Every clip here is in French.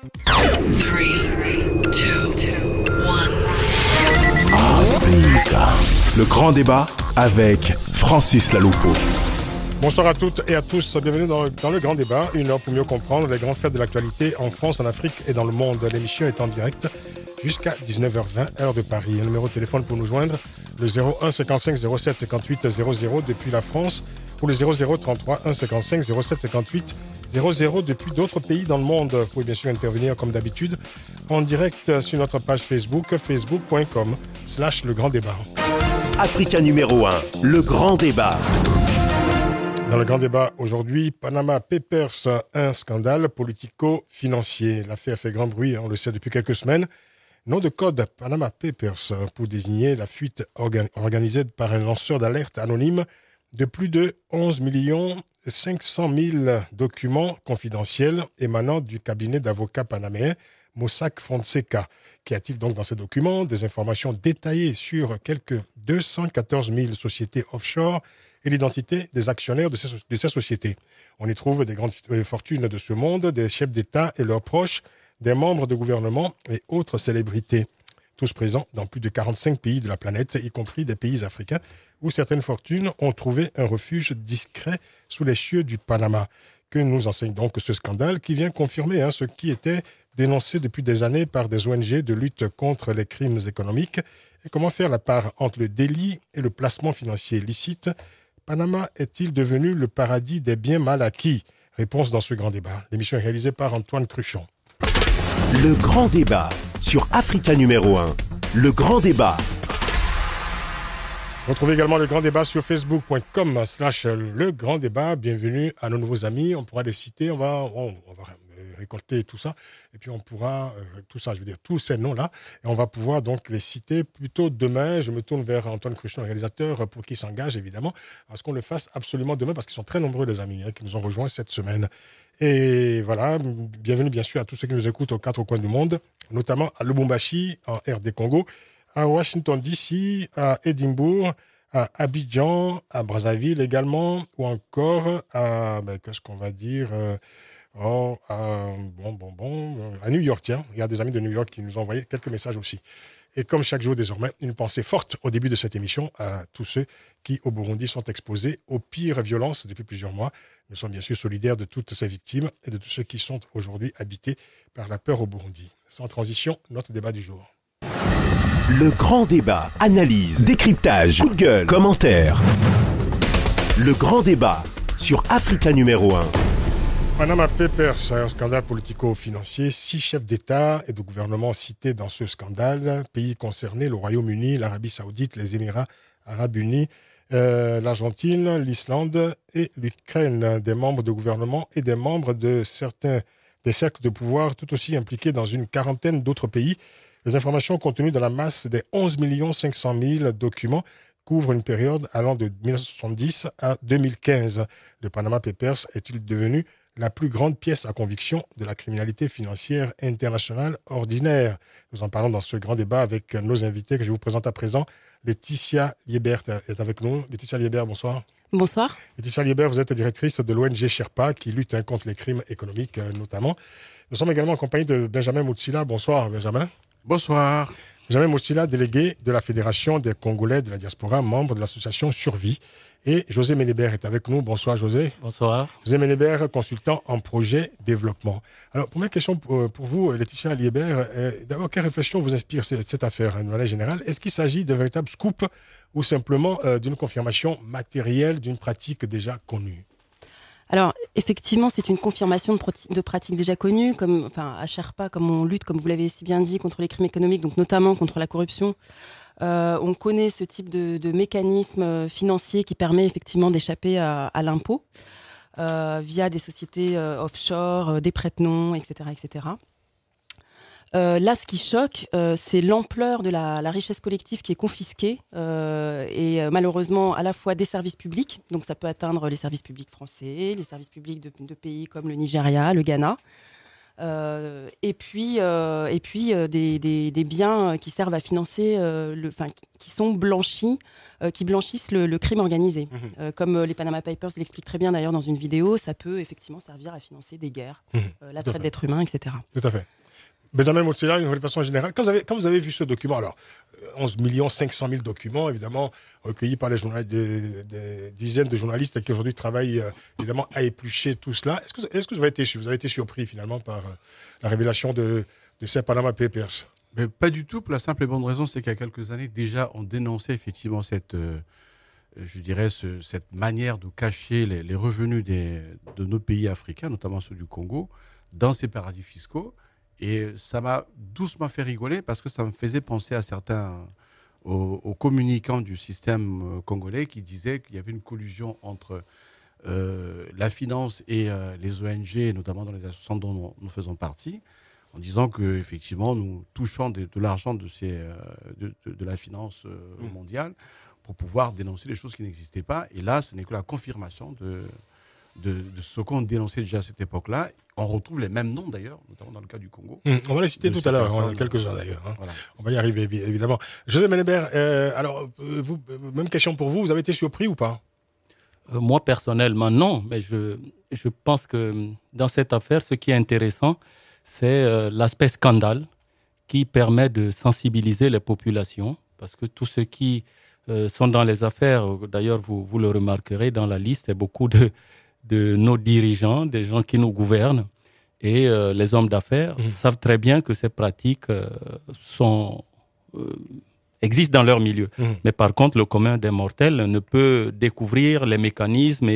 3, 2, 1. Africa. Le grand débat avec Francis Laloupo. Bonsoir à toutes et à tous, bienvenue dans le grand débat, une heure pour mieux comprendre les grands faits de l'actualité en France, en Afrique et dans le monde. L'émission est en direct jusqu'à 19h20, heure de Paris. Un numéro de téléphone pour nous joindre, le 01 55 07 58 00 depuis la France, ou le 00 33 1 55 07 58 00 depuis d'autres pays dans le monde. Vous pouvez bien sûr intervenir comme d'habitude en direct sur notre page Facebook, facebook.com/le grand débat. Africa numéro 1, le grand débat. Dans le grand débat aujourd'hui, Panama Papers, un scandale politico-financier. L'affaire fait grand bruit, on le sait depuis quelques semaines. Nom de code Panama Papers pour désigner la fuite organisée par un lanceur d'alerte anonyme de plus de 11 500 000 documents confidentiels émanant du cabinet d'avocats panaméen Mossack Fonseca. Qu'y a-t-il donc dans ces documents? Des informations détaillées sur quelques 214 000 sociétés offshore et l'identité des actionnaires de ces sociétés. On y trouve des grandes fortunes de ce monde, des chefs d'État et leurs proches, des membres de gouvernement et autres célébrités. Tous présents dans plus de 45 pays de la planète, y compris des pays africains, où certaines fortunes ont trouvé un refuge discret sous les cieux du Panama. Que nous enseigne donc ce scandale qui vient confirmer ce qui était dénoncé depuis des années par des ONG de lutte contre les crimes économiques et comment faire la part entre le délit et le placement financier licite. Panama est-il devenu le paradis des biens mal acquis? Réponse dans ce grand débat. L'émission est réalisée par Antoine Cruchon. Le grand débat sur Africa numéro 1. Le grand débat. Retrouvez également le grand débat sur facebook.com/le grand débat. Bienvenue à nos nouveaux amis. On pourra les citer. On va récolter tout ça. Et puis on pourra, tous ces noms-là. Et on va pouvoir donc les citer plutôt demain. Je me tourne vers Antoine Cruchon, le réalisateur, pour qu'il s'engage évidemment. Parce qu'on le fasse absolument demain, parce qu'ils sont très nombreux les amis qui nous ont rejoints cette semaine. Et voilà, bienvenue bien sûr à tous ceux qui nous écoutent aux quatre coins du monde, notamment à Lubumbashi, en RD Congo, à Washington DC, à Édimbourg, à Abidjan, à Brazzaville également, ou encore à, qu'est-ce qu'on va dire, à New York, tiens. Il y a des amis de New York qui nous ont envoyé quelques messages aussi. Et comme chaque jour désormais, une pensée forte au début de cette émission à tous ceux qui, au Burundi, sont exposés aux pires violences depuis plusieurs mois. Nous sommes bien sûr solidaires de toutes ces victimes et de tous ceux qui sont aujourd'hui habités par la peur au Burundi. Sans transition, notre débat du jour. Le grand débat, analyse, décryptage, coup de gueule, commentaires. Le grand débat sur Africa numéro 1. Panama Papers, un scandale politico-financier. 6 chefs d'État et de gouvernement cités dans ce scandale. Pays concernés, le Royaume-Uni, l'Arabie Saoudite, les Émirats Arabes Unis, l'Argentine, l'Islande et l'Ukraine. Des membres de gouvernement et des membres de certains des cercles de pouvoir, tout aussi impliqués dans une quarantaine d'autres pays. Les informations contenues dans la masse des 11 500 000 documents couvrent une période allant de 1970 à 2015. Le Panama Papers est-il devenu la plus grande pièce à conviction de la criminalité financière internationale ordinaire? Nous en parlons dans ce grand débat avec nos invités que je vous présente à présent. Laetitia Liebert est avec nous. Laetitia Liebert, bonsoir. Bonsoir. Laetitia Liebert, vous êtes directrice de l'ONG Sherpa qui lutte contre les crimes économiques notamment. Nous sommes également en compagnie de Benjamin Moutsila. Bonsoir Benjamin. Bonsoir. Benjamin Moutsila, délégué de la Fédération des Congolais de la diaspora, membre de l'association Survie. Et José Ménébert est avec nous. Bonsoir José. Bonsoir. José Ménébert, consultant en projet développement. Alors, première question pour vous, Laetitia Liebert. D'abord, quelle réflexion vous inspire cette affaire de manière générale? Est-ce qu'il s'agit d'un véritable scoop ou simplement d'une confirmation matérielle d'une pratique déjà connue? Alors, effectivement, c'est une confirmation de pratiques déjà connues, à Sherpa, comme on lutte, comme vous l'avez si bien dit, contre les crimes économiques, donc notamment contre la corruption. On connaît ce type de mécanisme financier qui permet effectivement d'échapper à l'impôt via des sociétés offshore, des prête-noms, etc., etc. Là, ce qui choque, c'est l'ampleur de la richesse collective qui est confisquée et malheureusement à la fois des services publics, donc ça peut atteindre les services publics français, les services publics de pays comme le Nigeria, le Ghana, Et puis des biens qui servent à financer, qui sont blanchis, qui blanchissent le crime organisé. Comme les Panama Papers l'expliquent très bien d'ailleurs dans une vidéo, ça peut effectivement servir à financer des guerres, la traite d'êtres humains, etc. Tout à fait. Benjamin Moutsila, de façon générale, quand vous avez vu ce document, alors 11 500 000 documents, évidemment, recueillis par des dizaines de journalistes qui aujourd'hui travaillent évidemment à éplucher tout cela. Est-ce que vous avez été surpris finalement par la révélation de ces Panama Papers? Mais pas du tout, pour la simple et bonne raison, c'est qu'il y a quelques années déjà, on dénonçait effectivement cette manière de cacher les revenus de nos pays africains, notamment ceux du Congo, dans ces paradis fiscaux. Et ça m'a doucement fait rigoler parce que ça me faisait penser à aux communicants du système congolais qui disaient qu'il y avait une collusion entre la finance et les ONG, notamment dans les associations dont nous faisons partie, en disant qu'effectivement, nous touchons de l'argent de la finance mondiale pour pouvoir dénoncer des choses qui n'existaient pas. Et là, ce n'est que la confirmation de ce qu'on dénonçait déjà à cette époque-là. On retrouve les mêmes noms d'ailleurs, notamment dans le cas du Congo. On va les citer tout à l'heure, quelques-uns d'ailleurs. Voilà. On va y arriver, évidemment. José Menebert, alors, même question pour vous, vous avez été surpris ou pas? Moi, personnellement, non. Mais je pense que dans cette affaire, ce qui est intéressant, c'est l'aspect scandale qui permet de sensibiliser les populations. Parce que tous ceux qui sont dans les affaires, d'ailleurs, vous le remarquerez dans la liste, c'est beaucoup de nos dirigeants, des gens qui nous gouvernent, et les hommes d'affaires savent très bien que ces pratiques existent dans leur milieu. Mais par contre, le commun des mortels ne peut découvrir les mécanismes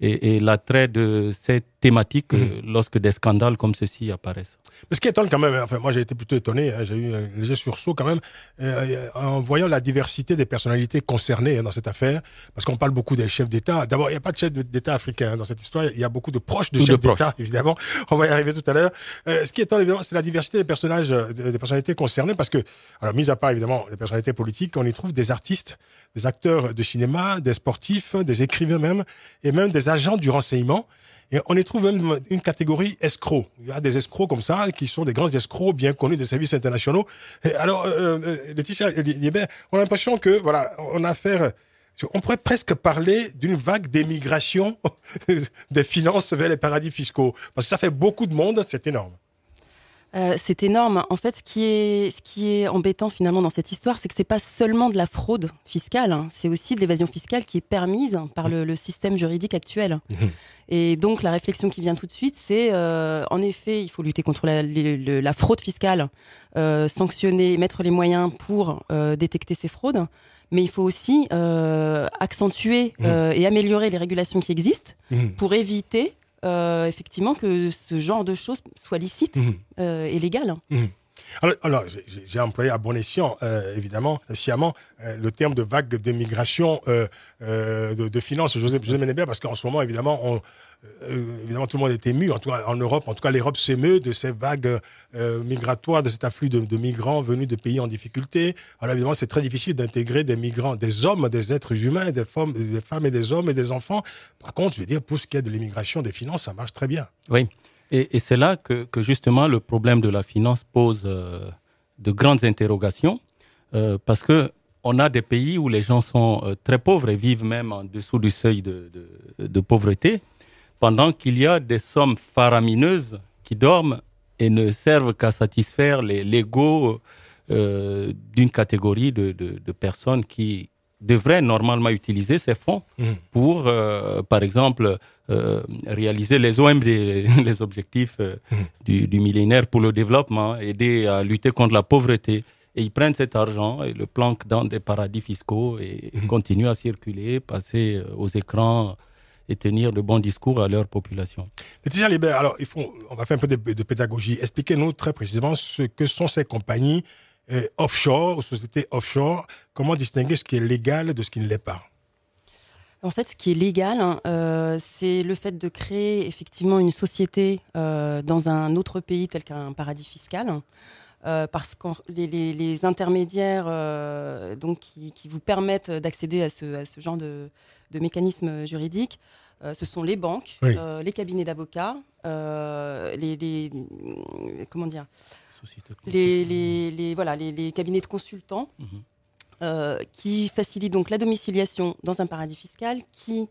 et l'attrait de ces thématiques lorsque des scandales comme ceux-ci apparaissent. Mais ce qui étonne quand même, enfin moi j'ai été plutôt étonné, j'ai eu un léger sursaut quand même, en voyant la diversité des personnalités concernées dans cette affaire, parce qu'on parle beaucoup des chefs d'État. D'abord, il n'y a pas de chef d'État africain dans cette histoire, il y a beaucoup de proches de chefs d'État, évidemment. On va y arriver tout à l'heure. Ce qui étonne, évidemment, c'est la diversité des personnages, des personnalités concernées, parce que, alors mis à part évidemment les personnalités politiques, on y trouve des artistes, des acteurs de cinéma, des sportifs, des écrivains même, et même des agents du renseignement. Et on y trouve même une catégorie escrocs. Il y a des escrocs comme ça, qui sont des grands escrocs bien connus des services internationaux. Et alors, Laetitia Liébert, on a l'impression que, voilà, on a affaire, on pourrait presque parler d'une vague d'émigration des finances vers les paradis fiscaux. Parce que ça fait beaucoup de monde, c'est énorme. C'est énorme. En fait, ce qui est embêtant finalement dans cette histoire, c'est que c'est pas seulement de la fraude fiscale, hein. C'est aussi de l'évasion fiscale qui est permise par le système juridique actuel. Et donc la réflexion qui vient tout de suite, c'est en effet, il faut lutter contre la fraude fiscale, sanctionner, mettre les moyens pour détecter ces fraudes. Mais il faut aussi accentuer et améliorer les régulations qui existent pour éviter effectivement que ce genre de choses soit licite et légal. Alors j'ai employé à bon escient, évidemment, sciemment, le terme de vague d'émigration de finances, José Menebert, parce qu'en ce moment, évidemment, évidemment, tout le monde est ému, en tout cas en Europe, en tout cas l'Europe s'émeut de ces vagues migratoires, de cet afflux de migrants venus de pays en difficulté. Alors évidemment, c'est très difficile d'intégrer des migrants, des hommes, des êtres humains, des femmes et des hommes et des enfants. Par contre, je veux dire, pour ce qui est de l'immigration des finances, ça marche très bien. Oui, et c'est là que justement le problème de la finance pose de grandes interrogations, parce que on a des pays où les gens sont très pauvres et vivent même en dessous du seuil de pauvreté, pendant qu'il y a des sommes faramineuses qui dorment et ne servent qu'à satisfaire l'ego d'une catégorie de personnes qui devraient normalement utiliser ces fonds pour, par exemple, réaliser les OMD, les objectifs du millénaire pour le développement, aider à lutter contre la pauvreté. Et ils prennent cet argent et le planquent dans des paradis fiscaux et continuent à circuler, passer aux écrans et tenir de bons discours à leur population. Laetitia Liébert, alors on va faire un peu de pédagogie. Expliquez-nous très précisément ce que sont ces compagnies offshore ou sociétés offshore. Comment distinguer ce qui est légal de ce qui ne l'est pas? En fait, ce qui est légal, c'est le fait de créer effectivement une société dans un autre pays tel qu'un paradis fiscal. Parce que les intermédiaires donc qui vous permettent d'accéder à ce genre de mécanisme juridique Ce sont les banques, Oui. les cabinets d'avocats, comment dire, Société de les cabinets de consultants Mhm. qui facilitent donc la domiciliation dans un paradis fiscal, qui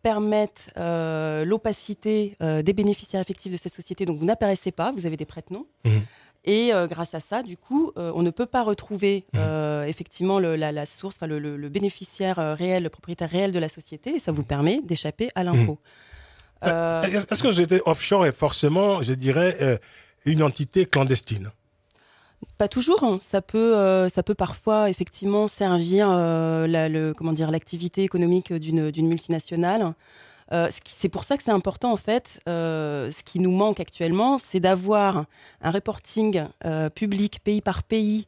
permettent l'opacité des bénéficiaires effectifs de cette société. Donc vous n'apparaissez pas, vous avez des prête-noms. Mhm. Et grâce à ça, du coup, on ne peut pas retrouver effectivement la source, enfin, le bénéficiaire réel, le propriétaire réel de la société, et ça vous permet d'échapper à l'impôt. Est-ce que la société offshore est forcément, je dirais, une entité clandestine? Pas toujours. Hein. Ça peut parfois effectivement servir l'activité économique d'une multinationale. C'est pour ça que c'est important en fait. Ce qui nous manque actuellement, c'est d'avoir un reporting public pays par pays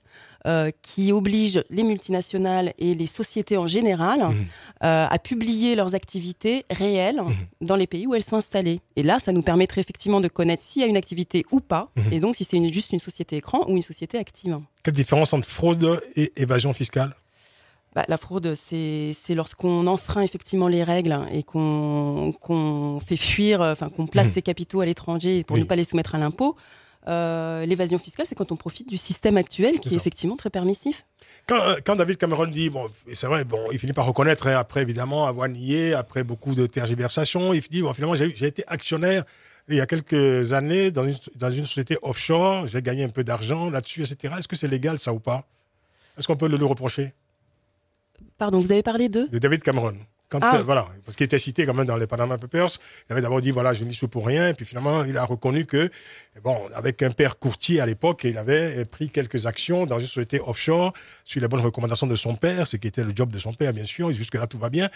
qui oblige les multinationales et les sociétés en général à publier leurs activités réelles dans les pays où elles sont installées. Et là, ça nous permettrait effectivement de connaître s'il y a une activité ou pas, et donc si c'est juste une société écran ou une société active. Quelle différence entre fraude et évasion fiscale? La fraude, c'est lorsqu'on enfreint effectivement les règles et qu'on fait fuir, enfin qu'on place ses capitaux à l'étranger pour ne pas les soumettre à l'impôt. L'évasion fiscale, c'est quand on profite du système actuel qui est effectivement très permissif. Quand David Cameron dit, bon, c'est vrai, bon, il finit par reconnaître, hein, après évidemment avoir nié, après beaucoup de tergiversations, il dit, bon, finalement, j'ai été actionnaire il y a quelques années dans une société offshore, j'ai gagné un peu d'argent là-dessus, etc. Est-ce que c'est légal ça ou pas? Est-ce qu'on peut le reprocher? Pardon, vous avez parlé de David Cameron. Voilà, parce qu'il était cité quand même dans les Panama Papers. Il avait d'abord dit, voilà, je n'y suis pour rien. Et puis finalement, il a reconnu que, bon, avec un père courtier à l'époque, il avait pris quelques actions dans une société offshore, sur les bonnes recommandations de son père, ce qui était le job de son père, bien sûr. Et jusque-là, tout va bien.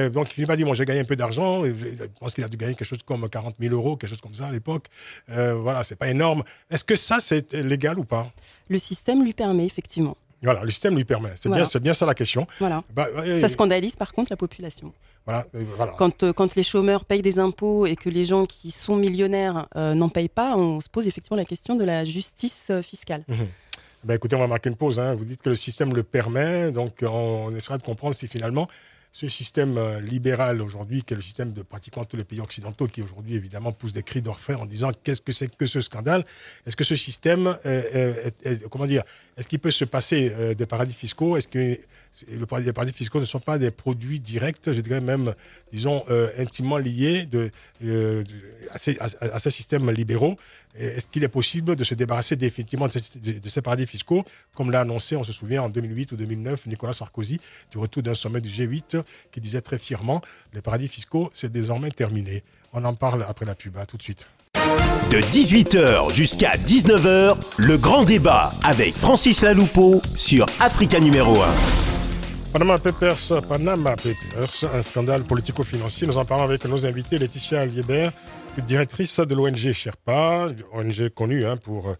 Donc, il finit par dire, bon, j'ai gagné un peu d'argent. Je pense qu'il a dû gagner quelque chose comme 40 000 €, quelque chose comme ça à l'époque. Voilà, c'est pas énorme. Est-ce que ça, c'est légal ou pas? Le système lui permet, effectivement. Voilà, le système lui permet. C'est bien ça la question. Voilà. Ça scandalise par contre la population. Voilà. Quand les chômeurs payent des impôts et que les gens qui sont millionnaires n'en payent pas, on se pose effectivement la question de la justice fiscale. Écoutez, on va marquer une pause. Hein. Vous dites que le système le permet, donc on essaiera de comprendre si finalement ce système libéral aujourd'hui, qui est le système de pratiquement tous les pays occidentaux, qui aujourd'hui évidemment pousse des cris d'orfraie en disant qu'est-ce que c'est que ce scandale? Est-ce que ce système, comment dire, est-ce qu'il peut se passer des paradis fiscaux? Est-ce que les paradis fiscaux ne sont pas des produits directs, je dirais même, disons, intimement liés à ces systèmes libéraux? Est-ce qu'il est possible de se débarrasser définitivement de ces paradis fiscaux, comme l'a annoncé, on se souvient, en 2008 ou 2009, Nicolas Sarkozy, du retour d'un sommet du G8, qui disait très fièrement, les paradis fiscaux, c'est désormais terminé. On en parle après la pub, tout de suite. De 18h jusqu'à 19h, le grand débat avec Francis Laloupeau sur Africa numéro 1. Panama Papers, un scandale politico-financier. Nous en parlons avec nos invités, Laetitia Liébert, directrice de l'ONG Sherpa, ONG connue pour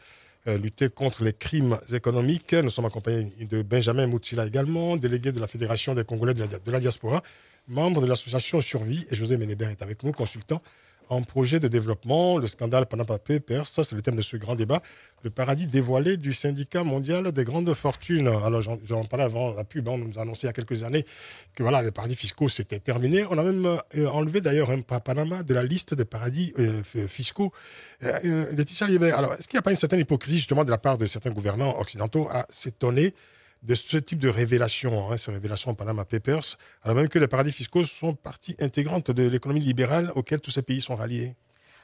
lutter contre les crimes économiques. Nous sommes accompagnés de Benjamin Moutsila également, délégué de la Fédération des Congolais de la diaspora, membre de l'association Survie, et José Ménébert est avec nous, consultant en projet de développement. Le scandale Panama Papers, ça c'est le thème de ce grand débat. Le paradis dévoilé du syndicat mondial des grandes fortunes. Alors j'en parlais avant la pub, on nous a annoncé il y a quelques années que voilà, les paradis fiscaux c'était terminé. On a même enlevé d'ailleurs Panama de la liste des paradis fiscaux. Laetitia Liébert, alors est-ce qu'il n'y a pas une certaine hypocrisie justement de la part de certains gouvernants occidentaux à s'étonner de ce type de révélation, ces révélations Panama Papers, alors même que les paradis fiscaux sont partie intégrante de l'économie libérale auquel tous ces pays sont ralliés?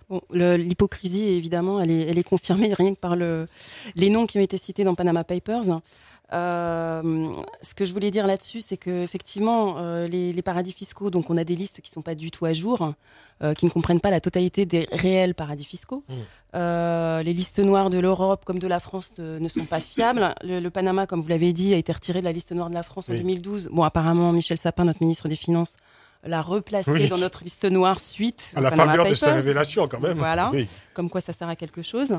Bon, l'hypocrisie, évidemment, elle est confirmée rien que par les noms qui ont été cités dans Panama Papers. Ce que je voulais dire là-dessus, c'est que effectivement, les paradis fiscaux, donc on a des listes qui sont pas du tout à jour, qui ne comprennent pas la totalité des réels paradis fiscaux. Les listes noires de l'Europe comme de la France ne sont pas fiables. Le Panama, comme vous l'avez dit, a été retiré de la liste noire de la France en 2012. Bon, apparemment, Michel Sapin, notre ministre des Finances, l'a replacé dans notre liste noire suite à la faveur de ces révélations quand même. Voilà, comme quoi ça sert à quelque chose.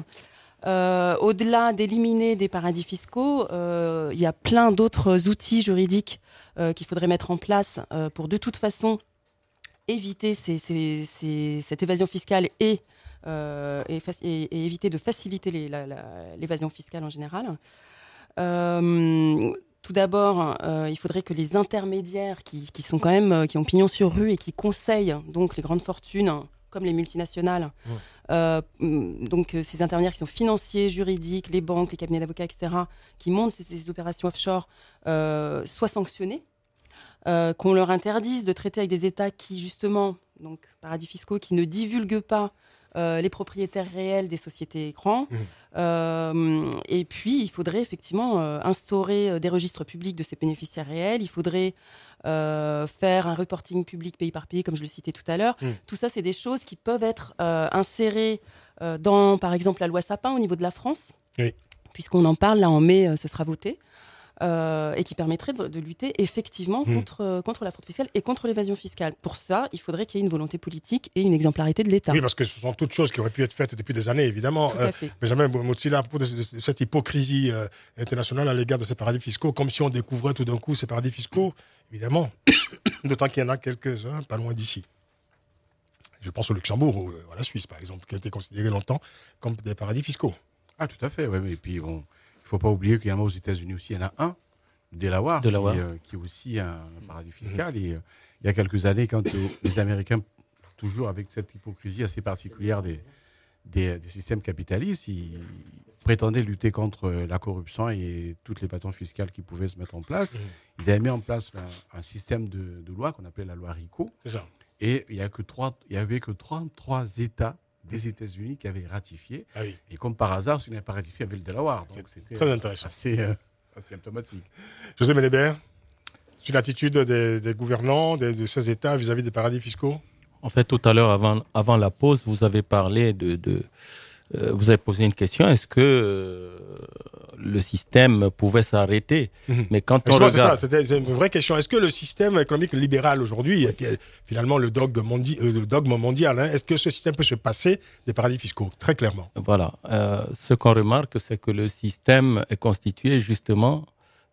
Au-delà d'éliminer des paradis fiscaux, il y a plein d'autres outils juridiques qu'il faudrait mettre en place pour de toute façon éviter cette évasion fiscale et éviter de faciliter l'évasion fiscale en général. Tout d'abord, il faudrait que les intermédiaires qui sont quand même qui ont pignon sur rue et qui conseillent donc les grandes fortunes comme les multinationales, donc ces intermédiaires qui sont financiers, juridiques, les banques, les cabinets d'avocats, etc., qui montent ces opérations offshore, soient sanctionnés, qu'on leur interdise de traiter avec des États qui justement, donc paradis fiscaux, qui ne divulguent pas les propriétaires réels des sociétés écrans. Et puis, il faudrait effectivement instaurer des registres publics de ces bénéficiaires réels. Il faudrait faire un reporting public pays par pays, comme je le citais tout à l'heure. Tout ça, c'est des choses qui peuvent être insérées dans, par exemple, la loi Sapin au niveau de la France. Oui. Puisqu'on en parle, là, en mai, ce sera voté. Et qui permettrait de lutter effectivement contre la fraude fiscale et contre l'évasion fiscale. Pour ça, il faudrait qu'il y ait une volonté politique et une exemplarité de l'État. Oui, parce que ce sont toutes choses qui auraient pu être faites depuis des années, évidemment. Tout à fait. Benjamin Motila, à propos de cette hypocrisie internationale à l'égard de ces paradis fiscaux, comme si on découvrait tout d'un coup ces paradis fiscaux, évidemment, d'autant qu'il y en a quelques-uns pas loin d'ici. Je pense au Luxembourg ou à la Suisse, par exemple, qui a été considéré longtemps comme des paradis fiscaux. Ah, tout à fait, oui. Et puis, bon, il ne faut pas oublier qu'il y en a aux États-Unis aussi. Il y en a un, Delaware, qui est aussi un paradis fiscal. Et il y a quelques années, quand les Américains, toujours avec cette hypocrisie assez particulière des systèmes capitalistes, ils prétendaient lutter contre la corruption et toutes les patentes fiscales qui pouvaient se mettre en place. Ils avaient mis en place un système de loi qu'on appelait la loi RICO. C'est ça. Et il n'y avait que 33 États des États-Unis qui avaient ratifié. Ah oui. Et comme par hasard, ce n'est pas ratifié avec le Delaware. Donc c'était très intéressant. Assez symptomatique. José Ménébert, sur l'attitude des gouvernants de ces États vis-à-vis des paradis fiscaux? En fait, tout à l'heure, avant la pause, vous avez parlé vous avez posé une question. Est-ce que le système pouvait s'arrêter? Mais quand on regarde... C'est une vraie question. Est-ce que le système économique libéral aujourd'hui, qui est finalement le dogme mondial, est-ce que ce système peut se passer des paradis fiscaux? Très clairement. Voilà. Ce qu'on remarque, c'est que le système est constitué justement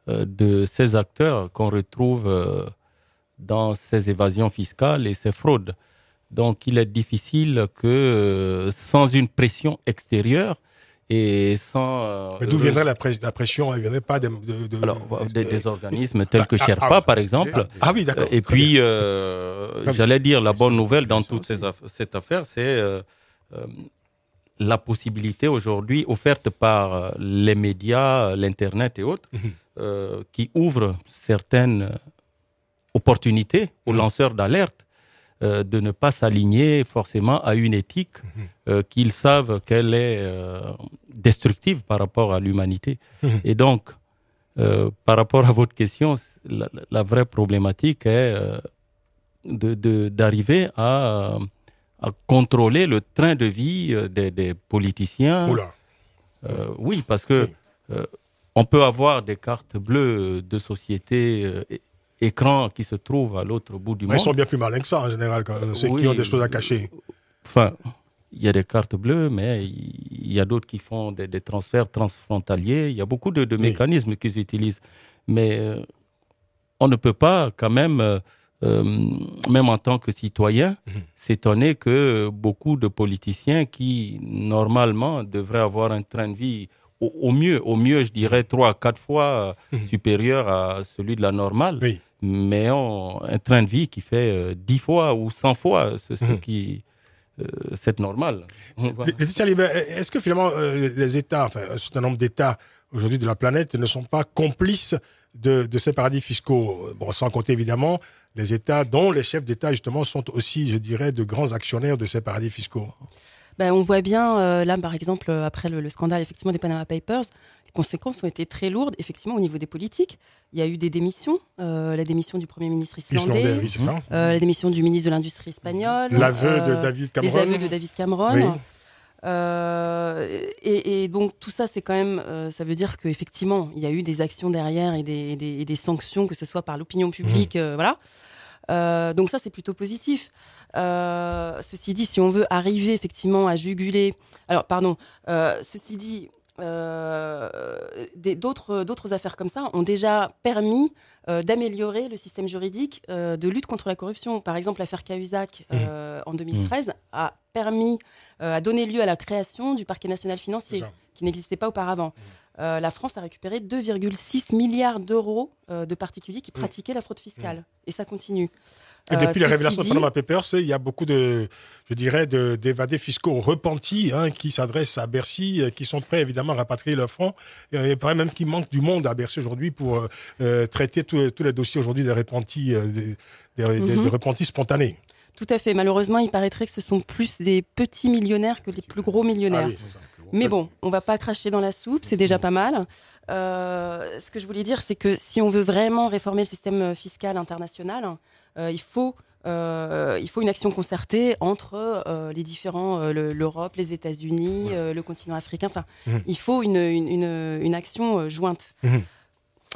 de ces acteurs qu'on retrouve dans ces évasions fiscales et ces fraudes. Donc, il est difficile que sans une pression extérieure et sans... Mais d'où viendrait la pression? Elle ne viendrait pas des organismes tels que Sherpa, par exemple. Ah oui, d'accord. Et puis, j'allais dire, la bonne nouvelle dans toute cette affaire, c'est la possibilité aujourd'hui offerte par les médias, l'Internet et autres, qui ouvrent certaines opportunités aux lanceurs d'alerte de ne pas s'aligner forcément à une éthique qu'ils savent qu'elle est destructive par rapport à l'humanité. Et donc, par rapport à votre question, la vraie problématique est d'arriver à contrôler le train de vie des politiciens. Oula. Oui, parce que on peut avoir des cartes bleues de société écrans qui se trouvent à l'autre bout du monde. Ils sont bien plus malins que ça, en général, quand même, ceux qui ont des choses à cacher. Enfin, il y a des cartes bleues, mais il y a d'autres qui font des transferts transfrontaliers. Il y a beaucoup de mécanismes qu'ils utilisent. Mais on ne peut pas, quand même, même en tant que citoyen, s'étonner que beaucoup de politiciens qui, normalement, devraient avoir un train de vie au mieux, je dirais 3 à 4 fois supérieur à celui de la normale, mais ont un train de vie qui fait 10 fois ou 100 fois ce qui c'est normal. Laetitia Liebert, est-ce que finalement les États, enfin un certain nombre d'États aujourd'hui de la planète ne sont pas complices de ces paradis fiscaux? Bon, sans compter évidemment les États dont les chefs d'État justement sont aussi, je dirais, de grands actionnaires de ces paradis fiscaux. Ben, on voit bien, là par exemple, après le scandale effectivement des Panama Papers, les conséquences ont été très lourdes, effectivement au niveau des politiques. Il y a eu des démissions, la démission du Premier ministre islandais, oui, c'est ça. La démission du ministre de l'Industrie espagnol, l'aveu de David Cameron. les aveux de David Cameron. Oui. Et donc tout ça, c'est quand même, ça veut dire qu'effectivement, il y a eu des actions derrière et des sanctions, que ce soit par l'opinion publique, voilà. Donc ça, c'est plutôt positif. Ceci dit, si on veut arriver effectivement à juguler... Alors, pardon. Ceci dit, d'autres affaires comme ça ont déjà permis d'améliorer le système juridique de lutte contre la corruption. Par exemple, l'affaire Cahuzac en 2013 a permis, a donné lieu à la création du parquet national financier, qui n'existait pas auparavant. la France a récupéré 2,6 milliards d'euros de particuliers qui pratiquaient la fraude fiscale. Et ça continue. Et depuis les Ceci révélations de dit- Panama Papers, il y a beaucoup d'évadés fiscaux repentis qui s'adressent à Bercy, qui sont prêts évidemment à rapatrier leurs fonds. Il paraît même qu'il manque du monde à Bercy aujourd'hui pour traiter tous les dossiers aujourd'hui des repentis, des repentis spontanés. Tout à fait. Malheureusement, il paraîtrait que ce sont plus des petits millionnaires que les plus gros millionnaires. Ah oui, c'est ça. Mais bon, on va pas cracher dans la soupe, c'est déjà pas mal. Ce que je voulais dire, c'est que si on veut vraiment réformer le système fiscal international, il faut une action concertée entre les différents, l'Europe, les États-Unis, le continent africain. Enfin, il faut une action jointe.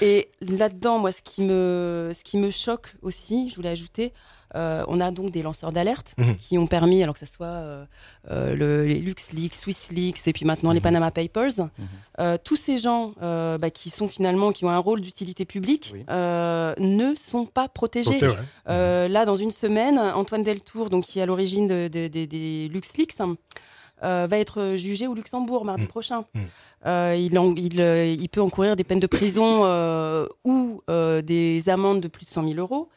Et là-dedans, moi, ce qui me choque aussi, je voulais ajouter, on a donc des lanceurs d'alerte qui ont permis, alors que ce soit les LuxLeaks, SwissLeaks et puis maintenant les Panama Papers, tous ces gens qui ont un rôle d'utilité publique ne sont pas protégés. Là, dans une semaine, Antoine Deltour, donc qui est à l'origine des LuxLeaks, va être jugé au Luxembourg mardi prochain. Il peut encourir des peines de prison ou des amendes de plus de 100 000 euros.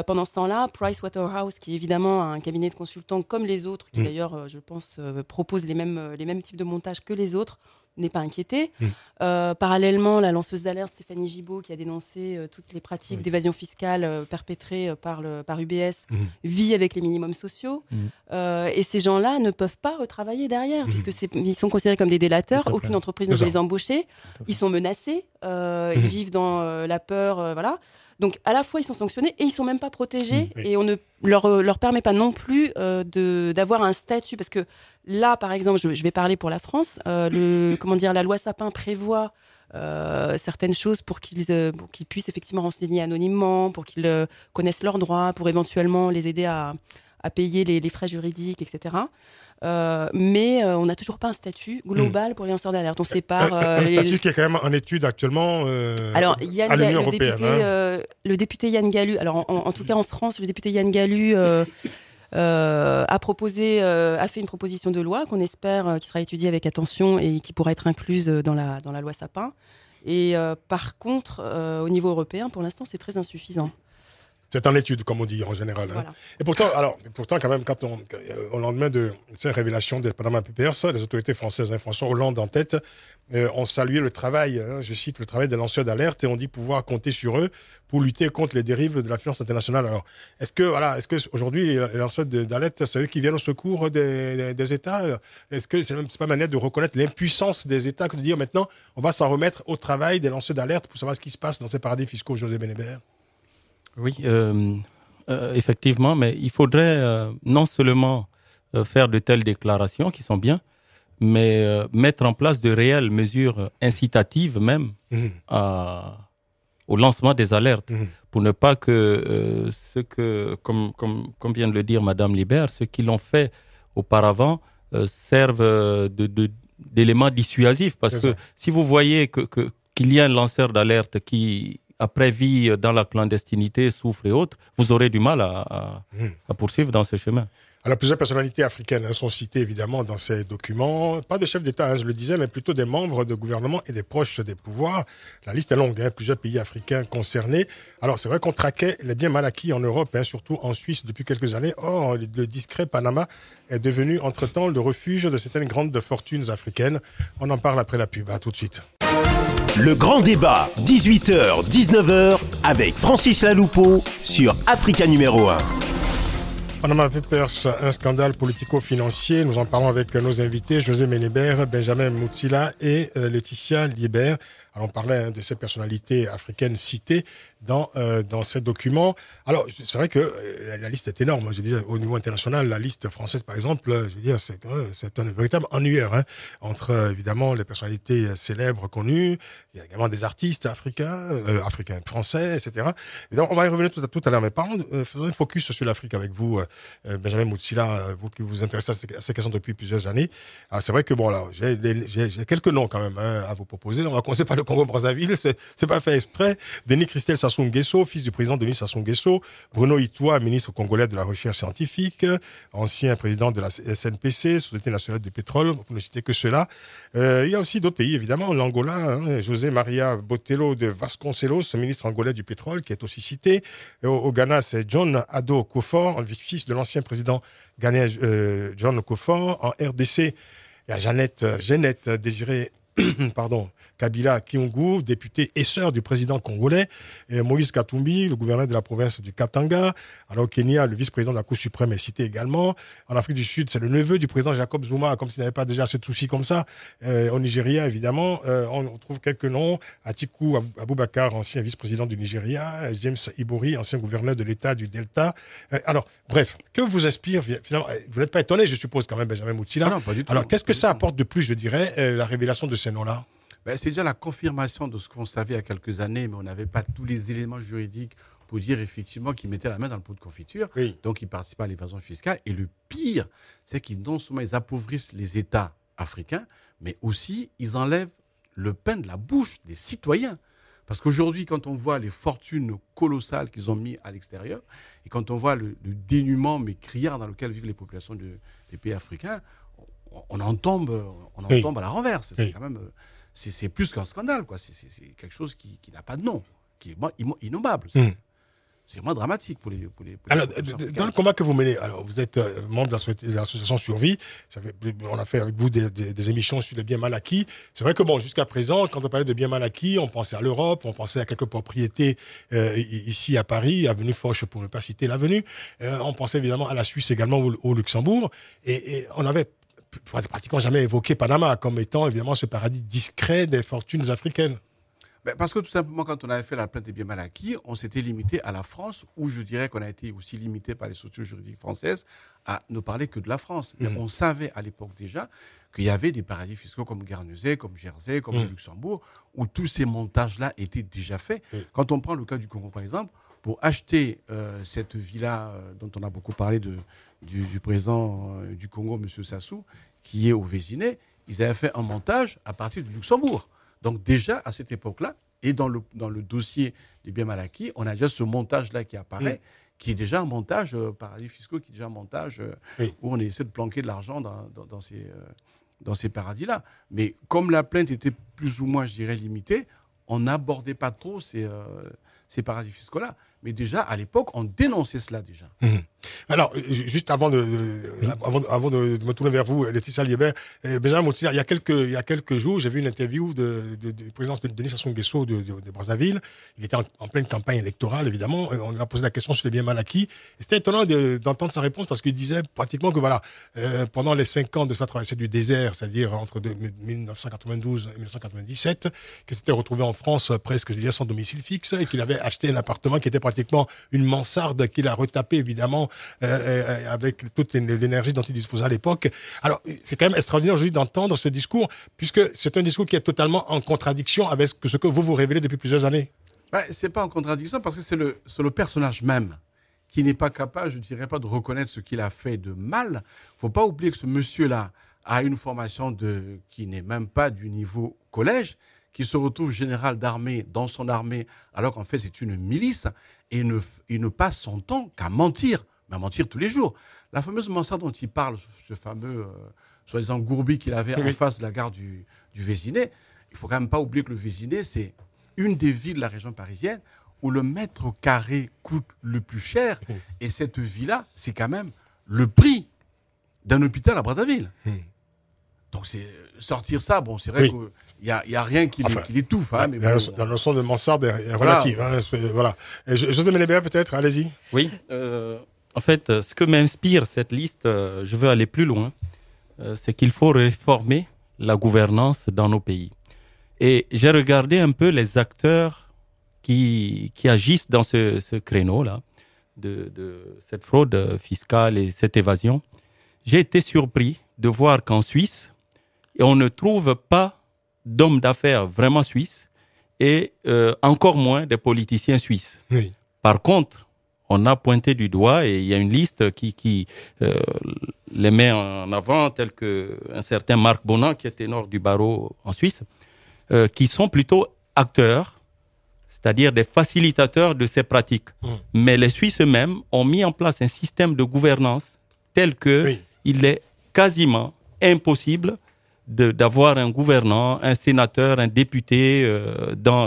Pendant ce temps-là, Pricewaterhouse, qui est évidemment un cabinet de consultants comme les autres, qui d'ailleurs, je pense, propose les mêmes types de montages que les autres, n'est pas inquiété. Parallèlement, la lanceuse d'alerte Stéphanie Gibault, qui a dénoncé toutes les pratiques d'évasion fiscale perpétrées par UBS, vit avec les minimums sociaux. Et ces gens-là ne peuvent pas retravailler derrière, puisque ils sont considérés comme des délateurs. Aucune entreprise ne peut les embaucher. Ils sont menacés. Ils vivent dans la peur. Voilà. Donc, à la fois, ils sont sanctionnés et ils sont même pas protégés. Et on ne leur permet pas non plus d'avoir un statut. Parce que là, par exemple, je vais parler pour la France. La loi Sapin prévoit certaines choses pour qu'ils puissent effectivement renseigner anonymement, pour qu'ils connaissent leurs droits, pour éventuellement les aider à payer les frais juridiques, etc. Mais on n'a toujours pas un statut global pour les lanceurs d'alerte. On sépare un statut qui est quand même en étude actuellement alors, à l'Union européenne. Le député Yann Gallu, alors en tout cas en France, le député Yann Gallu a fait une proposition de loi qu'on espère qui sera étudiée avec attention et qui pourra être incluse dans la loi Sapin. Et par contre, au niveau européen, pour l'instant, c'est très insuffisant. C'est en étude, comme on dit en général. Voilà. Et pourtant, quand même, au lendemain de ces révélations des Panama Papers, les autorités françaises, François Hollande en tête, ont salué le travail, je cite, le travail des lanceurs d'alerte, et on dit pouvoir compter sur eux pour lutter contre les dérives de la finance internationale. Alors, est-ce que aujourd'hui, les lanceurs d'alerte, c'est eux qui viennent au secours des États? Est-ce que c'est pas manière de reconnaître l'impuissance des États que de dire maintenant, on va s'en remettre au travail des lanceurs d'alerte pour savoir ce qui se passe dans ces paradis fiscaux, José Benébert? Oui, effectivement, mais il faudrait non seulement faire de telles déclarations qui sont bien, mais mettre en place de réelles mesures incitatives même au lancement des alertes, pour ne pas que comme vient de le dire Madame Libert, ceux qui l'ont fait auparavant servent d'éléments dissuasifs, parce que si vous voyez qu'il y a un lanceur d'alerte qui après vit dans la clandestinité, souffre et autres, vous aurez du mal à poursuivre dans ce chemin. Alors, plusieurs personnalités africaines sont citées évidemment dans ces documents. Pas de chefs d'État, je le disais, mais plutôt des membres de gouvernement et des proches des pouvoirs. La liste est longue, plusieurs pays africains concernés. Alors, c'est vrai qu'on traquait les biens mal acquis en Europe, surtout en Suisse depuis quelques années. Or, le discret Panama est devenu entre-temps le refuge de certaines grandes fortunes africaines. On en parle après la pub. À tout de suite. Le grand débat, 18h, 19h, avec Francis Laloupeau sur Africa numéro 1. Panama Papers, un scandale politico-financier. Nous en parlons avec nos invités, José Benébert, Benjamin Moutsila et Laetitia Liebert. Alors, on parlait de ces personnalités africaines citées dans ces documents. Alors, c'est vrai que la liste est énorme. Je veux dire, au niveau international, la liste française, par exemple, je veux dire, c'est un véritable ennuyeur, entre, évidemment, les personnalités célèbres connues. Il y a également des artistes africains, français, etc. Et donc, on va y revenir tout à l'heure. Mais parlons, faisons un focus sur l'Afrique avec vous, Benjamin Moutsila, vous qui vous intéressez à ces questions depuis plusieurs années. Alors, c'est vrai que, bon, là, j'ai quelques noms quand même à vous proposer. On va commencer par le Congo-Brazzaville. C'est pas fait exprès. Denis Christel Sassou Nguesso, fils du président Denis Sassou Nguesso, Bruno Itoa, ministre congolais de la recherche scientifique, ancien président de la SNPC, Société nationale du pétrole, pour ne citer que cela. Il y a aussi d'autres pays, évidemment, l'Angola, José Maria Botelho de Vasconcelos, ministre angolais du pétrole, qui est aussi cité. Au Ghana, c'est John Addo Kufuor, fils de l'ancien président ghanéen John Kufuor. En RDC, il y a Jeannette Désiré Kabila Kiungu, député et sœur du président congolais, et Moïse Katumbi, le gouverneur de la province du Katanga. Alors au Kenya, le vice-président de la Cour suprême est cité également. En Afrique du Sud, c'est le neveu du président Jacob Zuma, comme s'il n'avait pas déjà assez de soucis comme ça. Au Nigeria, évidemment, on trouve quelques noms. Atiku Abubakar, ancien vice-président du Nigeria. James Ibori, ancien gouverneur de l'État du Delta. Alors, bref, que vous inspire finalement? Vous n'êtes pas étonné, je suppose, quand même, Benjamin Moutila. Non, pas du tout. Alors, qu'est-ce que ça apporte de plus, je dirais, la révélation de ces noms-là? C'est déjà la confirmation de ce qu'on savait il y a quelques années, mais on n'avait pas tous les éléments juridiques pour dire effectivement qu'ils mettaient la main dans le pot de confiture. Oui. Donc, ils participent à l'évasion fiscale. Et le pire, c'est qu'ils non seulement ils appauvrissent les États africains, mais aussi ils enlèvent le pain de la bouche des citoyens. Parce qu'aujourd'hui, quand on voit les fortunes colossales qu'ils ont mis à l'extérieur, et quand on voit le dénuement mais criard dans lequel vivent les populations des pays africains, on en tombe à la renverse. C'est quand même... C'est plus qu'un scandale, quoi. C'est quelque chose qui n'a pas de nom, qui est innommable. C'est vraiment dramatique pour les alors, dans le combat que vous menez, alors vous êtes membre de l'association Survie. On a fait avec vous des émissions sur les biens mal acquis. C'est vrai que bon, jusqu'à présent, quand on parlait de biens mal acquis, on pensait à l'Europe, on pensait à quelques propriétés ici à Paris, avenue Foch pour ne pas citer l'avenue. On pensait évidemment à la Suisse également, au Luxembourg, et on avait pratiquement jamais évoqué Panama comme étant évidemment ce paradis discret des fortunes africaines. Parce que tout simplement, quand on avait fait la plainte des biens mal acquis, on s'était limité à la France, où je dirais qu'on a été aussi limité par les structures juridiques françaises à ne parler que de la France. Mais on savait à l'époque déjà qu'il y avait des paradis fiscaux comme Guernesey, comme Jersey, comme le Luxembourg, où tous ces montages-là étaient déjà faits. Quand on prend le cas du Congo, par exemple, pour acheter cette villa dont on a beaucoup parlé du président du Congo, M. Sassou, qui est au Vésinet, ils avaient fait un montage à partir du Luxembourg. Donc déjà, à cette époque-là, et dans le dossier des biens mal acquis, on a déjà ce montage-là qui apparaît, qui est déjà un montage, paradis fiscaux, qui est déjà un montage où on essaie de planquer de l'argent dans ces paradis-là. Mais comme la plainte était plus ou moins, je dirais, limitée, on n'abordait pas trop ces paradis fiscaux-là. Mais déjà, à l'époque, on dénonçait cela déjà. Alors, juste avant de me tourner vers vous, Laetitia Liébert, Benjamin Moutila, il y a quelques jours, j'ai vu une interview du président Denis Sassou Nguesso de Brazzaville. Il était en pleine campagne électorale, évidemment. On lui a posé la question sur les biens mal acquis. Et c'était étonnant d'entendre sa réponse parce qu'il disait pratiquement que voilà, pendant les 5 ans de sa traversée du désert, c'est-à-dire entre 1992 et 1997, qu'il s'était retrouvé en France presque, je dirais, sans domicile fixe et qu'il avait acheté un appartement qui était pratiquement une mansarde qu'il a retapé, évidemment, avec toute l'énergie dont il disposait à l'époque. Alors, c'est quand même extraordinaire aujourd'hui d'entendre ce discours, puisque c'est un discours qui est totalement en contradiction avec ce que vous révélez depuis plusieurs années. C'est pas en contradiction, parce que c'est le personnage même qui n'est pas capable, je dirais pas, de reconnaître ce qu'il a fait de mal. Faut pas oublier que ce monsieur-là a une formation qui n'est même pas du niveau collège, qui se retrouve général d'armée dans son armée, alors qu'en fait c'est une milice, et il ne passe son temps qu'à mentir, mais à mentir tous les jours. La fameuse mansarde dont il parle, ce fameux soi-disant gourbi qu'il avait en face de la gare du Vésinet, il faut quand même pas oublier que le Vésinet, c'est une des villes de la région parisienne où le mètre carré coûte le plus cher, et cette villa, c'est quand même le prix d'un hôpital à Brazzaville. Donc sortir ça, bon, c'est vrai qu'il n'y a rien qui l'étouffe. Mais la notion de mansarde est relative. Voilà. José Menebea, peut-être, allez-y. Oui, en fait, ce que m'inspire cette liste, je veux aller plus loin, c'est qu'il faut réformer la gouvernance dans nos pays. Et j'ai regardé un peu les acteurs qui agissent dans ce créneau-là, de cette fraude fiscale et cette évasion. J'ai été surpris de voir qu'en Suisse, on ne trouve pas d'hommes d'affaires vraiment suisses et encore moins des politiciens suisses. Oui. Par contre, on a pointé du doigt et il y a une liste qui les met en avant, tel qu'un certain Marc Bonan, qui est ténor du barreau en Suisse, qui sont plutôt acteurs, c'est-à-dire des facilitateurs de ces pratiques. Mais les Suisses eux-mêmes ont mis en place un système de gouvernance tel que il est quasiment impossible d'avoir un gouvernant, un sénateur, un député